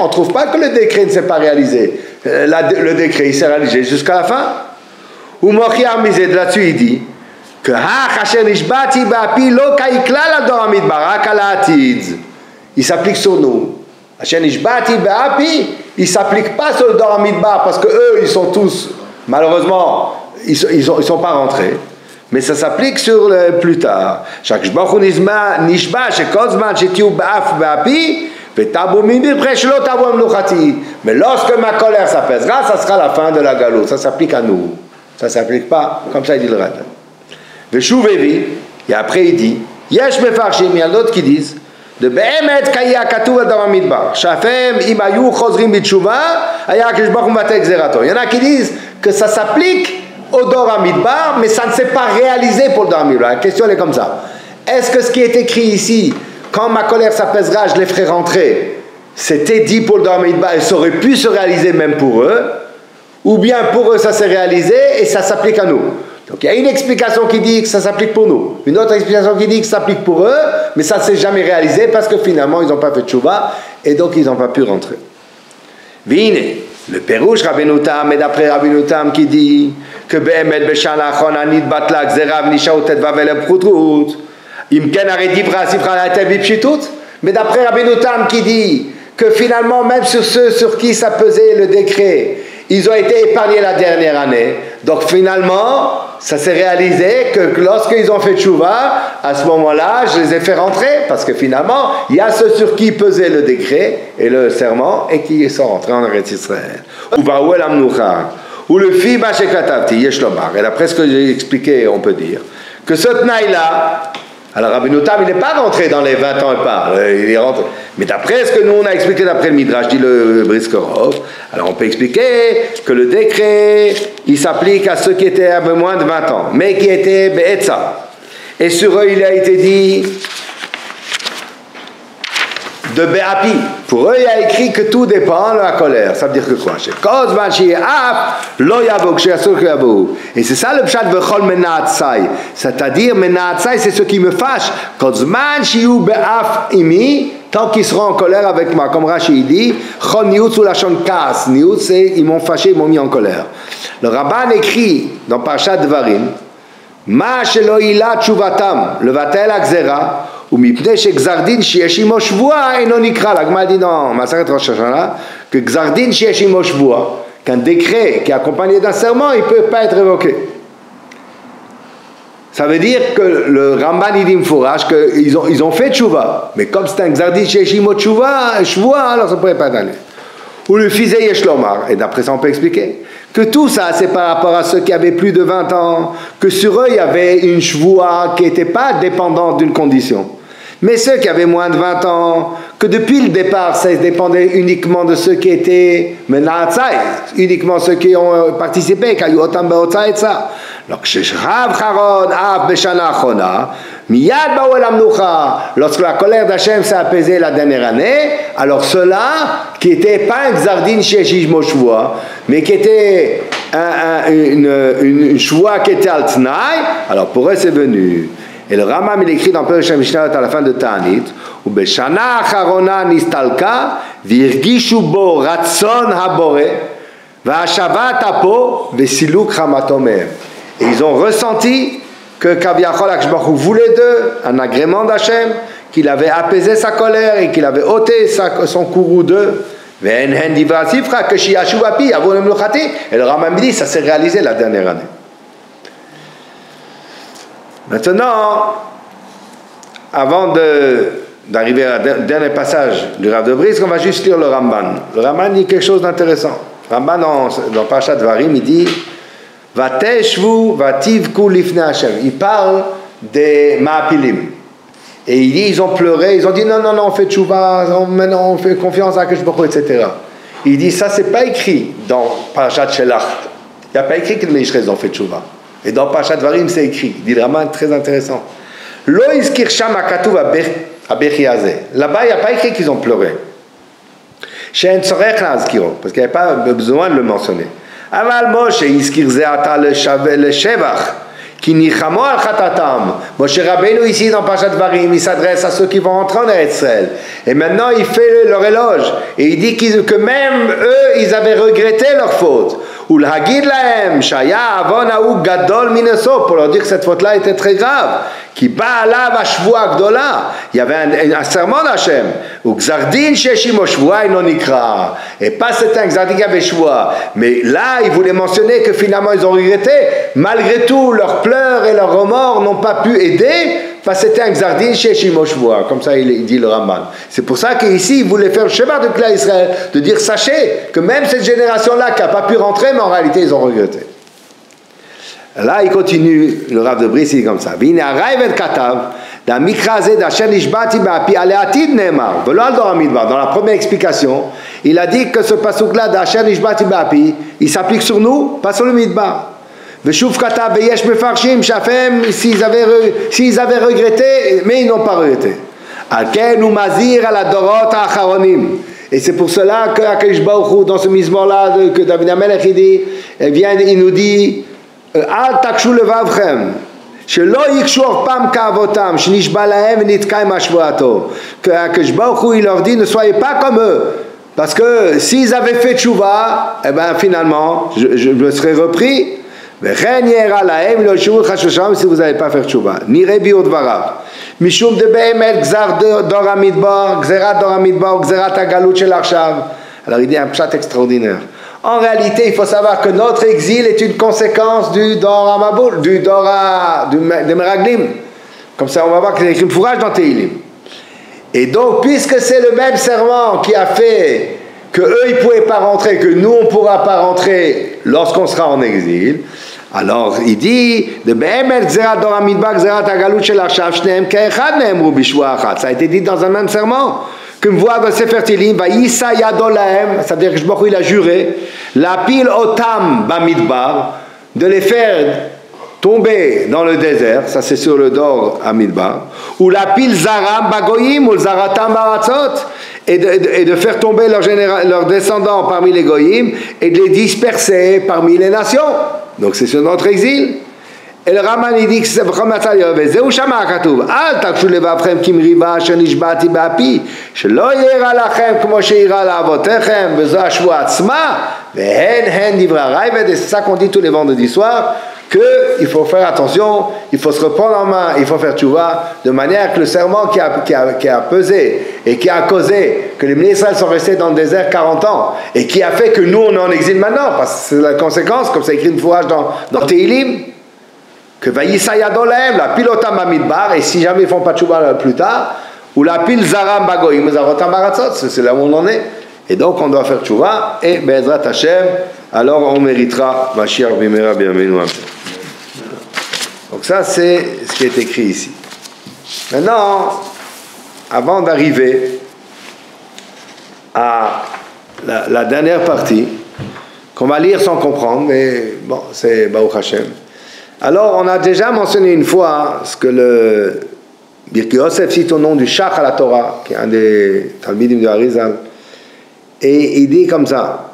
trouve pas que le décret ne s'est pas réalisé. Le décret, il s'est réalisé jusqu'à la fin. Ou Mochiar Mized, là-dessus, il dit, que il s'applique sur nous. Il ne s'applique pas sur le Dor Midbar, parce que eux, ils sont tous... Malheureusement, ils sont pas rentrés, mais ça s'applique sur plus tard. Mais lorsque ma colère s'apaisera, ça sera la fin de la galoute. Ça s'applique à nous. Ça s'applique pas, comme ça il dit le Rad. Et après il dit, il y a d'autres qui disent, de Be'emet Kaya Katuv Adam Midbar. Shafem Imayu Chozrim Bitshuva, Aya Kishbach Matek Zerato. Il y en a qui disent que ça s'applique au Dor HaMidbar, mais ça ne s'est pas réalisé pour le Dor HaMidbar. La question elle est comme ça. Est-ce que ce qui est écrit ici, quand ma colère s'apaisera, je les ferai rentrer, c'était dit pour le Dor HaMidbar et ça aurait pu se réaliser même pour eux, ou bien pour eux ça s'est réalisé et ça s'applique à nous? Donc il y a une explication qui dit que ça s'applique pour nous, une autre explication qui dit que ça s'applique pour eux, mais ça ne s'est jamais réalisé parce que finalement ils n'ont pas fait de tchouva et donc ils n'ont pas pu rentrer. Vine, le Pérouche Rabbeinu Tam, et d'après Rabbeinu Tam qui dit que Be'emet Beshana Chonanit Batlak Zerav Nishaot et Vavel Proutrout, Imken Aredivra Sifra Latev Ipshitut, mais d'après Rabbeinu Tam qui dit que finalement même sur ceux sur qui ça pesait le décret, ils ont été épargnés la dernière année. Donc finalement, ça s'est réalisé que lorsqu'ils ont fait tchouva, à ce moment-là, je les ai fait rentrer, parce que finalement, il y a ceux sur qui pesait le décret et le serment, et qui sont rentrés en Eretz Israël. Ou le fi bashekatavti yeshlomar. Et d'après ce que j'ai expliqué, on peut dire que ce tnaï-là, alors Rabbeinu Tam, il n'est pas rentré dans les 20 ans et pas, il est rentré. Mais d'après ce que nous on a expliqué d'après le Midrash, dit le Briskerov, alors on peut expliquer que le décret, il s'applique à ceux qui étaient à moins de 20 ans, mais qui étaient Be'etza. Et sur eux, il a été dit de Be'api. Pour eux, il a écrit que tout dépend de la colère. Ça veut dire que quoi? Et c'est ça le pshat vechol menaatzai. C'est-à-dire, menaatzai, c'est ce qui me fâche. Tant qu'ils seront en colère avec moi. Comme Rashi dit, chol niutz ou lachon kas. Niutz, c'est ils m'ont fâché, ils m'ont mis en colère. Le Rabban écrit dans Parshat Devarim, Ma shelo ila tshuvatam, levatel akzera, ou mipnei shegzardin sheyesh imo shvua eno nikra. La Gemara dit dans Masechet Rosh Hashanah que gzardin sheyesh imo shvua, qu'un décret qui est accompagné d'un serment, il ne peut pas être révoqué. Ça veut dire que le Ramban il dit Mfourash qu'ils ont fait tchouva, mais comme c'est un gzardin sheyesh imo shvua, alors ça ne pourrait pas aller. Ou le fizé yesh lomar, et d'après ça on peut expliquer que tout ça c'est par rapport à ceux qui avaient plus de 20 ans, que sur eux il y avait une shvoua qui n'était pas dépendante d'une condition. Mais ceux qui avaient moins de 20 ans, que depuis le départ ça dépendait uniquement de ceux qui étaient menatzai, uniquement ceux qui ont participé, kayotam beotzai et ça. Donc sheshrav charod av beshana achona, miyad ba'olam nucha, lorsque la colère d'Hachem s'est apaisée la dernière année, alors ceux-là qui n'étaient pas un gzardin sheyesh moshvoa, mais qui étaient une shvoa qui était al tnaï, alors pour eux c'est venu. Et le Rambam il écrit dans Perek Mishnah à la fin de Ta'anit, ou beshana acharona nistalka virgishu bo ratzon habore va'ashavat apo vesiluk chamatomeh. Et ils ont ressenti que Kaviachol Akadosh Baruch Hu voulait d'eux un agrément d'Hachem, qu'il avait apaisé sa colère et qu'il avait ôté son courroux d'eux. Et le Rambam dit ça s'est réalisé la dernière année. Maintenant, avant d'arriver à dernier passage du Rav de Brisk, on va juste lire le Ramban. Le Ramban dit quelque chose d'intéressant. Le Ramban dans Parashat Dvarim, il dit Vateshvu vativku lifnei Hashem. Il parle des Ma'apilim. Et il dit, ils ont pleuré, ils ont dit non, on fait tchouva, maintenant on fait confiance à Akadosh Baruch Hu, etc. Il dit, ça c'est pas écrit dans Parashat Shelach. Il n'y a pas écrit que les Israéliens ont fait tchouva. Et dans Parashat Dvarim, c'est écrit. Il dit le Ramban très intéressant. Lo izkir sham hakatuv habechi hazeh. Là-bas, il n'y a pas écrit qu'ils ont pleuré. She'en tzorech la'azkiro, parce qu'il n'y avait pas besoin de le mentionner. Aval Moshe izkir ze ata le shevach. Qui nichamo al chatatam. Moshe Rabbeinu ici dans Parashat Dvarim, il s'adresse à ceux qui vont entrer en Eretz Israël. Et maintenant il fait leur éloge et il dit que même eux ils avaient regretté leur faute. Ou l'hagid lahem shaya avon haou gadol mineso, pour leur dire que cette faute-là était très grave. Qui ba'alav hashvua gdola. Il y avait un serment d'Hachem. Ou gzardin sheshimo shvua ino nikra. Et pas c'était un gzardin qui avait shvua. Mais là il voulait mentionner que finalement ils ont regretté. Malgré tout leurs pleurs et leurs remords n'ont pas pu aider. Parce que c'était un gzardin sheshimo shvua. Comme ça il dit le Ramban. C'est pour ça qu'ici il voulait faire le shema de Klal Israël. De dire sachez que même cette génération-là qui n'a pas pu rentrer, mais en réalité ils ont regretté. Là, il continue, le Rav de Brisk, il dit comme ça. Vine arayvet katav, da mikraze d'asher nishbati ba'api aleatid ne'emar. Velo al dor hamidbar. Dans la première explication, il a dit que ce pasuk-là d'asher nishbati ba'api, il s'applique sur nous, pas sur le midbar. Veshuv katav veyesh mefarshim shafem, s'ils avaient regretté, mais ils n'ont pas regretté. Alken ou mazir ala dorot ha'acharonim. Et c'est pour cela que Akadosh Baruch Hu, dans ce misement-là que David HaMelech il dit, il nous dit Al takshu levavchem shelo yikshu orpam ka'avotam shenishba lahem v'nitka im hashvuato. Que Akadosh Baruch Hu il leur dit ne soyez pas comme eux, parce que s'ils avaient fait tchouva, eh ben finalement je me serais repris. V'chen yera lahem lo yishuvu chashvasham si vous n'avez pas fait tchouva. Nirei biur dvarav mishum de be'emet gzar dor hamidbar gzerat dor hamidbar gzerat hagalut shel achav. Alors il dit un pshat extraordinaire. En réalité, il faut savoir que notre exil est une conséquence du Dor HaMabul, des Meraglim. Comme ça, on va voir qu'il y a écrit Mfourash dans Tehillim. Et donc, puisque c'est le même serment qui a fait que eux, ils ne pouvaient pas rentrer, que nous, on ne pourra pas rentrer lorsqu'on sera en exil, alors il dit de Be'emet Gzerat Dor HaMidbar Gzerat Hagalut Shel Achav Shneim Ke'echad Ne'emru Bishvua Achat. Ça a été dit dans un même serment. Que me voit dans Sefer Tehillim, va Yisa Yadolahem, ça veut dire que Baruch Hu il a juré, la pile otam bamidbar, de les faire tomber dans le désert, ça c'est sur le Dor HaMidbar, ou la pile zaram bagoyim, ou zaratam baratzot, et de faire tomber leurs descendants parmi les goyim, et de les disperser parmi les nations. Donc c'est sur notre exil. Et le Raman il dit que c'est vraiment ça. וזהו שמה כתוב, אל תקשו לבבכם כמריבה אשר נשבעתי באפי, שלא יראה לכם כמו שיראה לאבותיכם, וזו השבועה עצמה, והן דברי הרייבד. Et c'est ça qu'on dit tous les vendredis soirs, qu'il faut faire attention, il faut se reprendre en main, il faut faire tchouva, de manière que le serment qui a pesé et qui a causé que les Bnei Israël sont restés dans le désert 40 ans et qui a fait que nous on est en exil maintenant, parce que c'est la conséquence, comme ça écrit une fourrage dans Tehilim, que Vayisa Yadolem, la pilotam Bamidbar, et si jamais ils font pas tchouva plus tard, ou la pile Zaram Bagoim, Zarotam Baratzot, c'est là où on en est. Et donc on doit faire tchouva, et Be'ezrat Hashem, alors on méritera Mashiach Bimera Bienvenu. Donc ça c'est ce qui est écrit ici. Maintenant, avant d'arriver à la dernière partie, qu'on va lire sans comprendre, mais bon, c'est Baruch Hashem. Alors on a déjà mentionné une fois ce que le Birki Yosef cite au nom du Shach à la Torah, qui est un des Talmidim de Arizal, et il dit comme ça: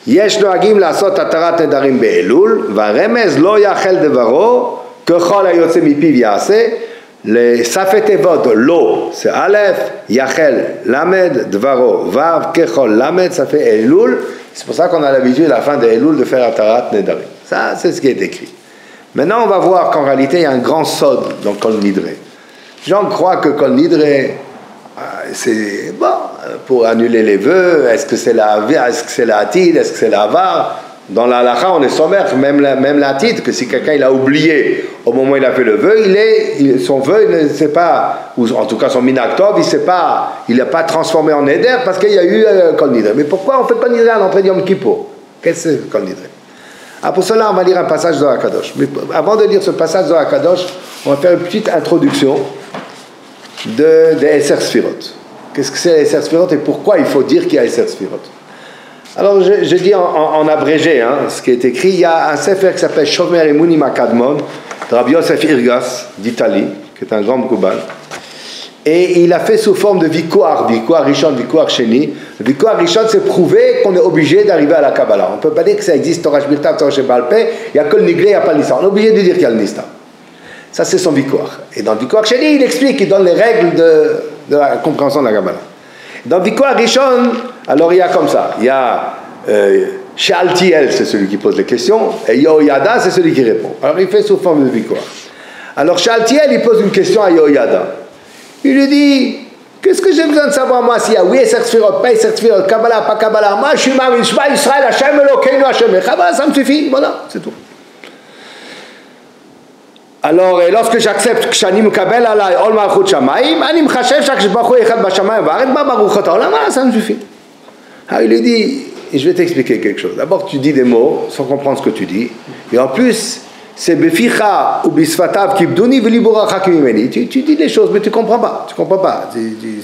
Yesh noagim לעשות התרת נדרים באלול, והרמז לא יאכל דברו ככל היוצא מפיו יעשה. לספי תיבות לא זה א', יאכל למד, דברו ו', ככל למד, ספי אלול. C'est pour ça qu'on a l'habitude à la fin de Elul de faire התרת נדרים. Ça c'est ce qui est écrit. Maintenant on va voir qu'en réalité il y a un grand sod dans Kol Nidre. Les gens croient que Kol Nidre c'est bon pour annuler les vœux. Est-ce que c'est la Atid, est-ce que c'est la Avar? Dans la halakha on est sommaire, même la Atid, que si quelqu'un il a oublié au moment où il a fait le vœu, son vœu il ne s'est pas, ou en tout cas son minaktov, il n'a pas transformé en éder parce qu'il y a eu Kol Nidre. Mais pourquoi on fait Kol Nidre à l'entrée de Yom Kippour? Qu'est-ce que c'est Kol Nidre? Pour cela on va lire un passage de Hakadosh. Mais avant de lire ce passage de Hakadosh, on va faire une petite introduction des Eser Sfirot. Qu'est-ce que c'est les Eser Sfirot et pourquoi il faut dire qu'il y a Eser Sfirot? Alors je dis en abrégé ce qui est écrit. Il y a un sefer qui s'appelle Shomer Emunim Akadmon de Rabbi Yosef Irgas d'Italie, qui est un grand Mkoubal, et il a fait sous forme de Vikoar Rishon, Vikoar Sheni. Le Vikoar Rishon, c'est prouver qu'on est obligé d'arriver à la Kabbalah. On ne peut pas dire que ça existe Torah Shmirtav, Torah Shebal Peh, il n'y a que le Niglé, il n'y a pas le Nissan. On est obligé de dire qu'il y a le Nissan. Ça, c'est son Vikoar. Et dans le Vikoar Sheni, il explique, il donne les règles de la compréhension de la Kabbalah. Dans le Vikoar Rishon, alors il y a comme ça. Il y a Shaltiel, c'est celui qui pose les questions, et Yehoyada, c'est celui qui répond. Alors il fait sous forme de Vikoar. Alors Shaltiel, il pose une question à Yehoyada. Il lui dit: qu'est-ce que j'ai besoin de savoir moi s'il y a oui, Eser Sfirot, pas Eser Sfirot, Kabbalah, pas Kabbalah? Moi, je suis Mamin Shema Israël, Hashem Elokeinu, Hashem Echad, ça me suffit, voilà, c'est tout. Alors, lorsque j'accepte que Shani Mukabel Alay Ol Malchut Shamayim, Ani Mchashev Shakadosh Baruch Hu Echad Bashamayim Va'aretz Ba Baruch Ata Olam, ça me suffit. Alors il lui dit: je vais t'expliquer quelque chose. D'abord, tu dis des mots sans comprendre ce que tu dis, et en plus, c'est Beficha ou Bisfatav Kibduni Velibura Hakimimeni. Tu dis des choses, mais tu comprends pas.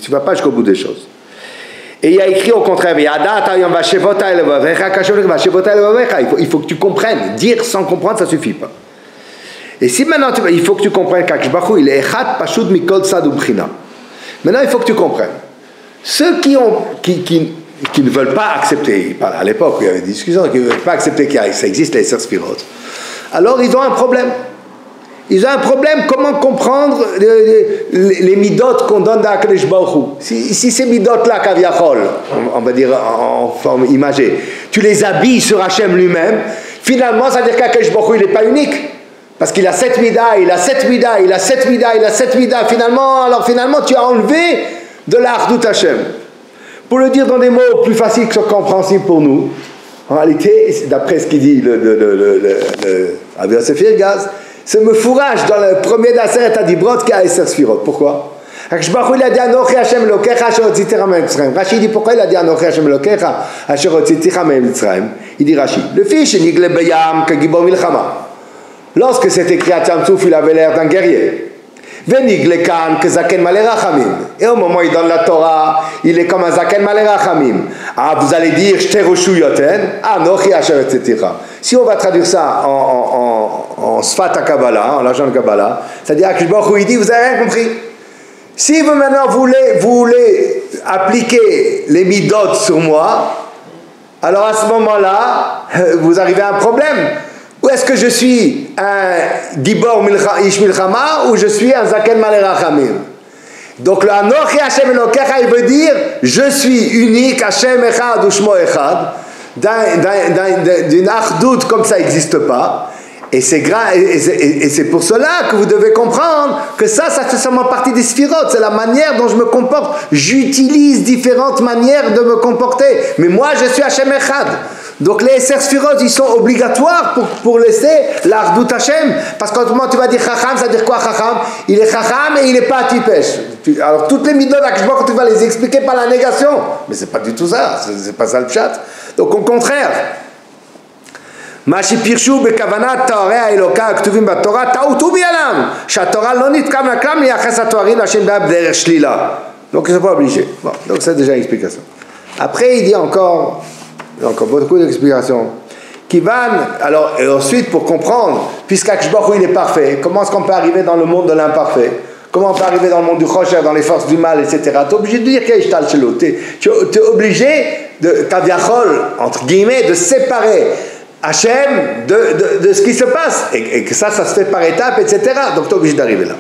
Tu vas pas jusqu'au bout des choses. Et il y a écrit au contraire: il faut que tu comprennes. Dire sans comprendre, ça suffit pas. Et si maintenant il faut que tu comprennes qu'Akadosh Baruch Hu il est Echad Pashut Mikol Tzad Ubchina. Maintenant il faut que tu comprennes. Ceux qui ne veulent pas accepter, à l'époque où il y avait des discussions, qui ne veulent pas accepter que ça existe les Eser Sfirot, alors ils ont un problème. Ils ont un problème, comment comprendre les midot qu'on donne à Akadosh Baruch Hu. Si ces midot là, Kaviachol, on va dire en forme imagée, tu les habilles sur Hachem lui-même, finalement ça veut dire qu'Akadosh Baruch Hu il n'est pas unique. Parce qu'il a 7 midas, il a 7 midas, il a 7 midas, il a 7 midas. Finalement, tu as enlevé de l'Achdut Hashem. Pour le dire dans des mots plus faciles que compréhensibles pour nous, en réalité, d'après ce qu'il dit le Rabbi Yosef Irgas, c'est me fourrage dans le premier d'Aseret Adibrot qui a Eser Sfirot. Pourquoi? Akadosh Baruch Hu il a dit Anochi Hashem Elokecha asher hotziticha mitzrayim. Rashi dit pourquoi il a dit Anochi Hashem Elokecha asher hotziticha mitzrayim. Il dit Rashi: le fiche nigle beyam kagibor milchama. Lorsque c'est écrit à Tzamtsouf, il avait l'air d'un guerrier. Venigle kan que zaken malé rachamim. Et au moment où il donne la Torah, il est comme un zaken malé rachamim. Ah, vous allez dire shteroshu yoten, anochi asher hotziticha. Si on va traduire ça en Sfat HaKabbalah, en l'argent de Kabbalah, c'est-à-dire que il dit: vous avez rien compris. Si vous maintenant voulez appliquer les midot sur moi, alors à ce moment-là, vous arrivez à un problème. Ou est-ce que je suis un Gibor Ish Milchama ou je suis un Zaken Malé Rachamim? Donc le Anochi Hashem Elokecha, il veut dire je suis unique, Hashem Echad ou Shmo Echad, d'une Achdut comme ça n'existe pas. Et c'est pour cela que vous devez comprendre que ça fait seulement partie des sphirotes. C'est la manière dont je me comporte. J'utilise différentes manières de me comporter. Mais moi, je suis Hachem Echad. Donc les sphirotes, ils sont obligatoires pour laisser l'Ardout Hachem. Parce qu'autrement, tu vas dire Chacham, ça veut dire quoi Chacham? Il est Chacham et il n'est pas Tipesh. Alors toutes les midot, quand tu vas les expliquer par la négation. Mais c'est pas du tout ça. C'est pas ça le pshat. Donc au contraire. מה שפירשו בכוונת תוארי האלוקה הכתובים בתורה טעו בידם שהתורה לא נתכוונה כלל לייחס התוארים להשם בדרך שלילה. Donc ils ne sont pas obligés. Bon, donc c'est déjà une explication. Après il dit encore beaucoup d'explications. Alors et ensuite pour comprendre, puisqu'Akadosh Baruch Hu il est parfait, comment est-ce qu'on peut arriver dans le monde de l'imparfait? Comment on peut arriver dans le monde du Chosher, dans les forces du mal, etc. Tu es obligé de dire qu'il y a Shelo. Tu es obligé de Kaviachol, entre guillemets, de séparer Hachem de ce qui se passe, et que ça se fait par étapes, etc. Donc tu es obligé d'arriver là.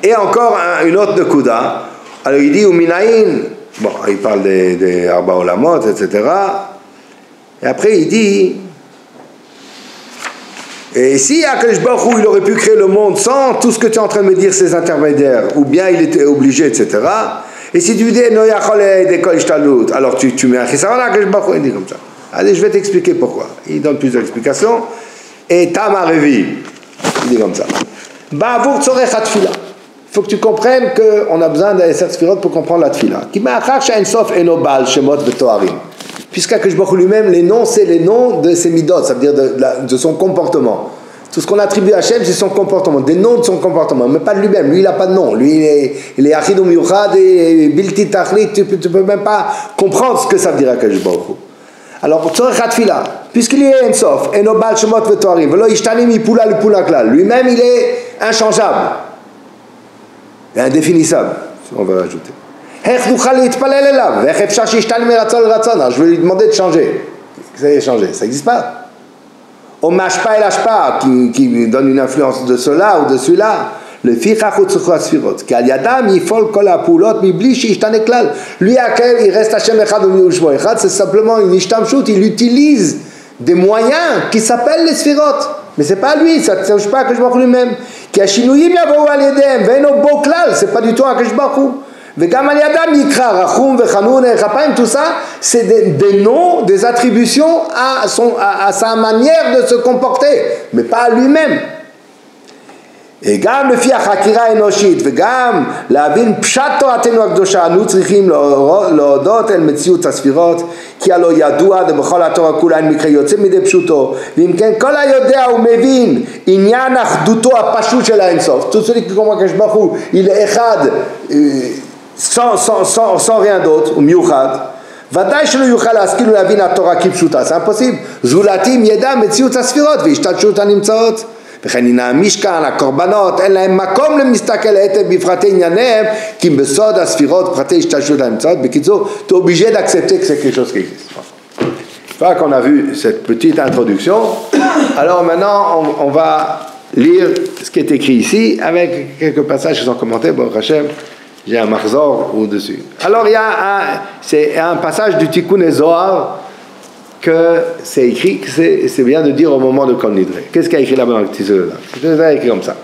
Et encore une autre de Kouda. Alors il dit Uminaïn, bon, il parle des Arba Olamot, etc. Et après il dit, et si Akadosh Baruch Hu il aurait pu créer le monde sans tout ce que tu es en train de me dire, ces intermédiaires, ou bien il était obligé, etc. Et si tu dis No Yachol Dekol Ishtalut, alors tu mets un Chisaron à Akadosh Baruch Hu, il dit comme ça. Allez, je vais t'expliquer pourquoi. Il donne plusieurs explications. Et Tamarevi, il dit comme ça. Ba'avur tzorech hatfila. Il faut que tu comprennes qu'on a besoin d'un Sefirot pour comprendre la tfila. Ki ma'achar she'en sof eno bal shemot v'toarim. Puisqu'Akadosh Baruch Hu lui-même, les noms, c'est les noms de ses midot, ça veut dire de son comportement. Tout ce qu'on attribue à Hachem, c'est son comportement, des noms de son comportement, mais pas de lui-même. Lui, il n'a pas de nom. Lui, il est achid u'miyuchad et bilti tachlit. Tu peux même pas comprendre ce que ça veut dire Akadosh Baruch Hu. Alors, tzorech hatfila, puisqu'il est en sof, eno bal shemot v'toarim, velo ishtanim mipula l'pula klal. Lui-même, il est inchangeable, et indéfinissable, on va l'ajouter. Hech nuchal litpalel elav, vech efshar sheishtanim meratzon l'ratzon. Alors, je vais lui demander de changer. Ça y est, changer, ça n'existe pas. Au mashpa el ashpa, qui donne une influence de cela ou de celui-là. Le fichach ou tzurcha sfirot. Ki al yadam yifol kol ha'pulot mibli sheishtane klal. Lui à quel il reste Hachem echad u'shmo echad, c'est simplement une ishtamshut. Il utilise des moyens qui s'appellent les sfirot. Mais c'est pas lui, ça ne touche pas Akadosh Baruch Hu lui-même. Ki hashinuyim yavou al yedem ve'eno bo klal, c'est pas du tout Akadosh Baruch Hu. Vegam al yadam yikra rachum vechanun echapayim, tout ça, c'est des noms, des attributions à sa manière de se comporter, mais pas à lui-même. Et גם לפי החקירה האנושית וגם להבין פשט תורתנו הקדושה אנו צריכים להודות אל מציאות הספירות כי הלא ידוע ובכל התורה כולה אין מקרה יוצא מדי פשוטו ואם כן כל היודע הוא מבין עניין אחדותו הפשוט של האינסוף tout celui qui comprend qu'Akadosh Baruch Hu il est אחד sans rien d'autre הוא מיוחד ודאי שלא יוכל להשכיל ולהבין התורה כפשוטה זה impossible זולתי אם ידע מציאות הספירות והשתלשלות הנמצאות וכן הנה המשכן, הקורבנות, אין להם מקום למסתכל היטב בפרטי ענייניהם, כי בסוד הספירות, פרטי השתלשלות האמצעות. בקיצור, tu es obligé d'accepter que c'est quelque chose qui existe. Voilà qu'on a vu cette petite introduction. Alors maintenant, on va lire ce qui est écrit ici, avec quelques passages qui sont commentés. Bon, Hachem, j'ai un marzor au-dessus. Alors il y a c'est un passage du Tikkun Zohar, que c'est écrit, que c'est bien de dire au moment de Kol Nidre. Qu'est-ce qu'il y a écrit là-bas dans le petit là? C'est écrit comme ça.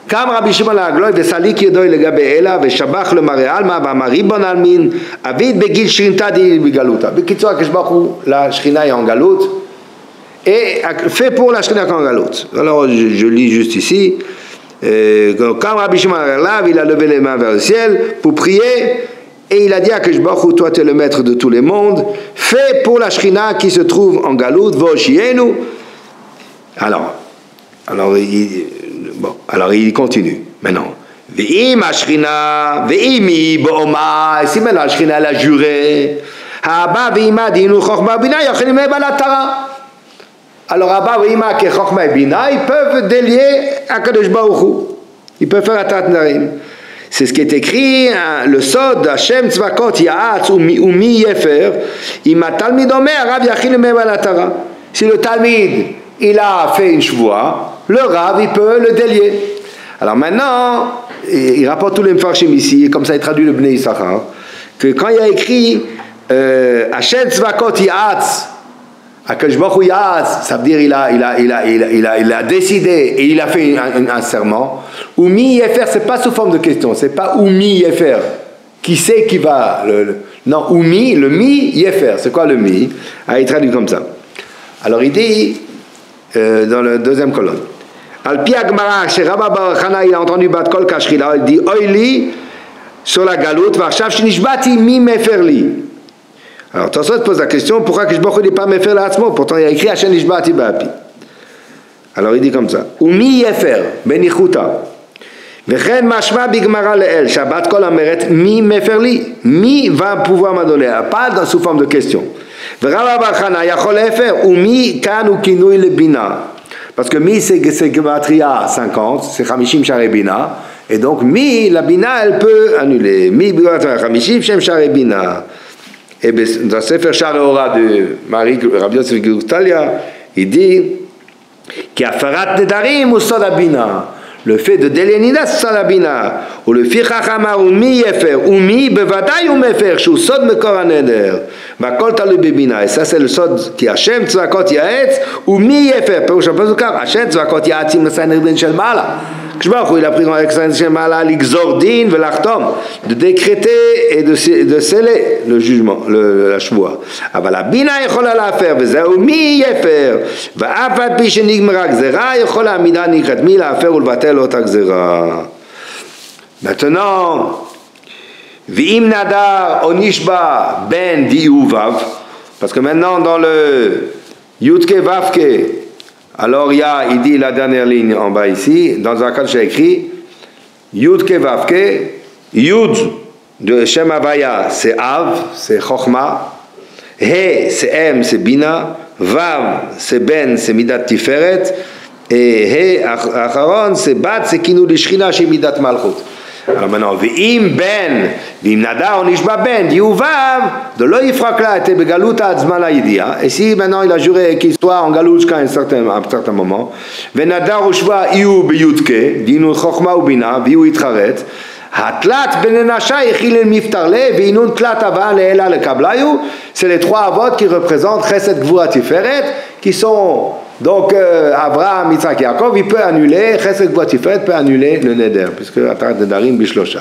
Kam Rabbi Shimon Agloy vesalik yedoy legabe ela veshabach le mare alma v'amar ribon almin avid begil shrinta di bigaluta. Bekitzour Akadosh Baruch Hu, la Shrina est en galoute et fait pour la Shrina en galoute. Alors je lis juste ici. Kam Rabbi Shimon Agloy, il a levé les mains vers le ciel pour prier. Et il a dit à Akadosh Baruch Hu, toi tu es le maître de tous les mondes, fais pour la Shrina qui se trouve en galoute, Voshienu. Alors il continue maintenant. Ve'im Shrina, ve'imi bo'oma. Si maintenant la Shrina elle a juré, Haba ve'ima dinu chokhma bina yachelim balatara. Alors Haba ve'ima ke chokhma bina, ils peuvent délier Akadosh Baruch Hu. Ils peuvent faire Atat Narim. C'est ce qui est écrit, hein, le sod Hashem tzvakot ya'atz umi yefer ima talmid omer rav yachil mevalatara. Si le talmid il a fait une shvoua, le rav il peut le délier. Alors maintenant il rapporte tous les mfarshim ici, et comme ça il traduit le Bnei Yissachar, que quand il y a écrit Hashem tzvakot ya'atz, Akadosh Baruch Hu, ça veut dire il a décidé et il a fait un serment. Oumi Yefer, c'est pas sous forme de question, c'est pas Oumi Yefer. Qui c'est qui va non, Oumi, le mi Yefer. C'est quoi le mi? Il traduit comme ça. Alors il dit dans la deuxième colonne. Al-Pi Agmara, chez Rabba Bar Chana, il a entendu Bat Kol Kashrila, il dit Oili sur la galoute, Varshav Shnishbati mi Meferli. Alors, Tosfot pose la question, pourquoi que je ne pas me faire l'Atzmo? Pourtant, il y a écrit Hashem Nishbati Ba'api. Alors, il dit comme ça. Umi Yefer, Benichuta. Vechen Mashma Bigmara Leel, Shabbat Kol Ameret, mi Meferli. Mi va pouvoir m'adonner, pas sous forme de question. Verava Bachana, Yachol Efer, Umi Kan ou Kinouy le Bina. Parce que mi, c'est Gematria 50, c'est Chamishim Share Bina. Et donc, mi, la Bina, elle peut annuler. Mi, Chamishim Shem Share Bina. Et dans le Sefer Sha'ar de Rabbi Yosef Gurtalia, il dit qu'Afarat Nedarim ou Sodabina, le fait de délénida Sodabina, ou le Fichachama ou Mi Yefer, ou Mi Bevadai ou Mefer, Shou Sod Mekor HaNeder, Bakol Talu Bebina, et ça c'est le Sod qui Hashem Tzvakot Yaetz, ou Mi Yefer, Perush HaPasukam, Hashem Tzvakot Yaetzim L'Sanhedrin Shel Ma'ala. Il a pris dans l'Ixordin, de décréter et de sceller le jugement, la choua. Aber la bina יכולה להפר, וזהו מי יפר, ואף על פי שנגמרה גזרה, יכולה המידה נקראת מי להפר ולבטל אותה גזרה. Maintenant, ואם נדר או נשבע בין ויובב, parce que maintenant dans le Yudke Vavke, alors il dit la dernière ligne en bas ici, dans un cas j'ai écrit Yud Kevavke, Yud de Shem Havaya c'est Av, c'est Chochma, He c'est M, c'est Bina, Vav c'est Ben, c'est Midat Tiferet, et He Acharon c'est Bat, c'est Kinu Lishchina chez Midat Malchut. Alors maintenant, V'im Ben, V'im Nada, on Ishba Ben, Yuvav, de l'Oifrakla était Begaluta Adzmala Yidia. Et si maintenant il a juré qu'il soit en Galut jusqu'à un certain moment, V'nada Ushba Iu Beyutke, Dinu Chochma Ubina, V'yu Itcharet, Hatlat Benenasha Echil El Miftarle, V'inun Tlat Ava Leela Le Kablayu, c'est les trois avots qui représentent Chesed Gvura Tiferet, qui sont donc Abraham, Yitzhak, Yaakov, il peut annuler, Chesed Gvura Tiferet peut annuler le Neder, puisque Atarat Nedarim Bishlosha.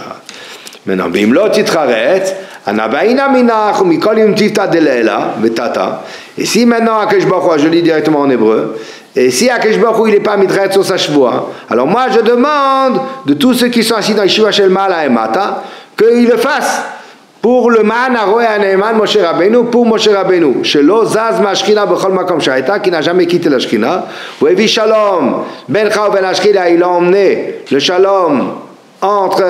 Maintenant, Bimlot Yitraret, Anabaina Minach, Mikol Yom Tifta Delela, Betata. Et si maintenant Akadosh Baruch Hu, je lis directement en hébreu, et si Akadosh Baruch Hu il n'est pas mitret sur sa shvoua, alors moi je demande de tous ceux qui sont assis dans Yeshiva Shel Mala et Mata, qu'ils le fassent. Pour le man Aroé Aneman Moshe Rabbeinu, pour Moshe Rabbeinu, Shelo Zaz Mashkina Bechol Makom Shaita, qui n'a jamais quitté la Shkina, ou Evi Shalom, Bencha ou Ben Ashkina, il a emmené le Shalom entre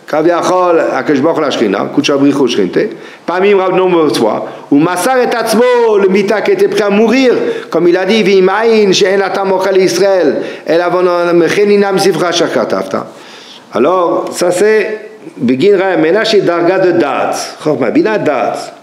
Kaviachol, Akadosh Baruch Hu la Shkina, Kuchabrichu Shkinte, Pamim Rabnou Motswa, ou Masar et Atzmo, le Mita qui était prêt à mourir, comme il a dit, Vimaïn, She'en Atam Ochel Israël, El Avon Mecheninam Sifra Shakatafta. Alors, ça c'est Begin Ra Menach et Darga de Dat, Chorma Bina Dat.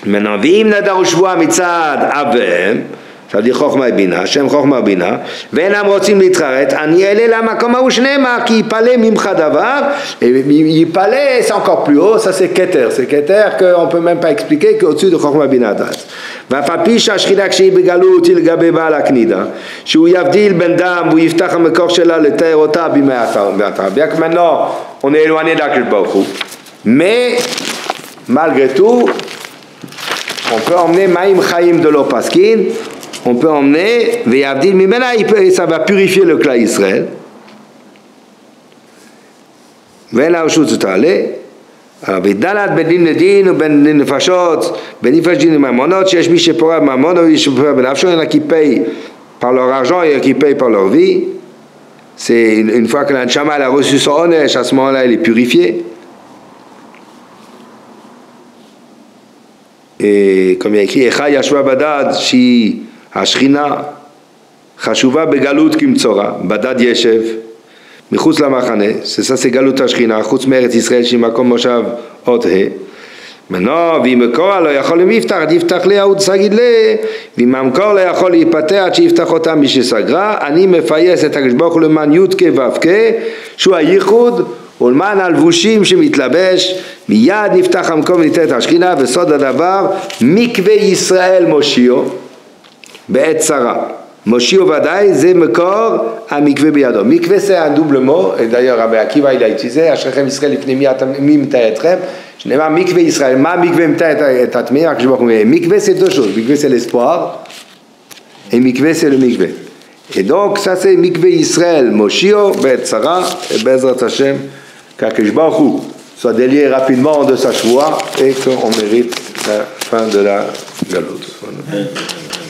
Maintenant, Vim Nadar Ushvua Mitzad Avem, ça veut dire Chorma Bina, Shem Chorma Bina, Venam Rotzim Litraret, Ani Ele Lama Koma Ushnema, qui Yipale Mimcha Davar, et Yipale c'est encore plus haut, ça c'est Keter qu'on ne peut même pas expliquer qu'au-dessus de Chorma Bina Dat. והפפיש השכינה כשהיא בגלות היא לגבי בעל הקנידה שהוא יבדיל בין דם והוא יפתח המקור שלה לתאר אותה בימי התרה. Bien que maintenant on est éloigné d'Akadosh Baruch Hu, mais malgré tout on peut emmener Maïm Chaim de l'Opaskin, on peut emmener Veyavdil Mimena, ça va purifier le clan Israël. Vela Ushut Tale. ודלת בין דין לדין ובין דין נפשות, בין נפש דין לממונות, שיש מי שפורע בממונות ומי שפורע בנפשו, il y en a qui payent par leur argent et qui payent par leur vie. C'est une fois que l'Anshama a reçu son onesh, à ce moment-là il est purifié. Et comme il y a écrit, Echa Yashua Badad, Shi Ashchina, Chashuva Begalut Kimtzora, Badad Yeshev, מחוץ למחנה, c'est ça c'est גלות השכינה, חוץ מארץ ישראל שהיא מקום מושב עוד ה' maintenant, ואם מקור לא יכול למפתח, עד יפתח לה עוד סגיד לה, ואם המקור לא יכול להיפתח עד שיפתח אותה מי שסגרה, אני מפייס את הקדוש ברוך הוא למען י"ק ו"ק, שהוא הייחוד, ולמען הלבושים שמתלבש, מיד נפתח המקום וניתנת השכינה, וסוד הדבר, מקווה ישראל מושיעו, בעת צרה. מושיעו ודאי, זה מקור המקווה בידו. מקווה זה הדובל מו, דייר רבי עקיבא il a utilisé, אשריכם ישראל לפני מי מטעה אתכם, שנאמר מקווה ישראל, מה מקווה מטעה את הטמאה? מקווה c'est deux choses, מקווה c'est l'espoir, et מקווה c'est le מקווה. Et donc ça c'est מקווה ישראל מושיעו בעת צרה, בעזרת השם, qu'Akadosh Baruch Hu soit délié rapidement de sa choix et qu'on mérite la fin de la galoute.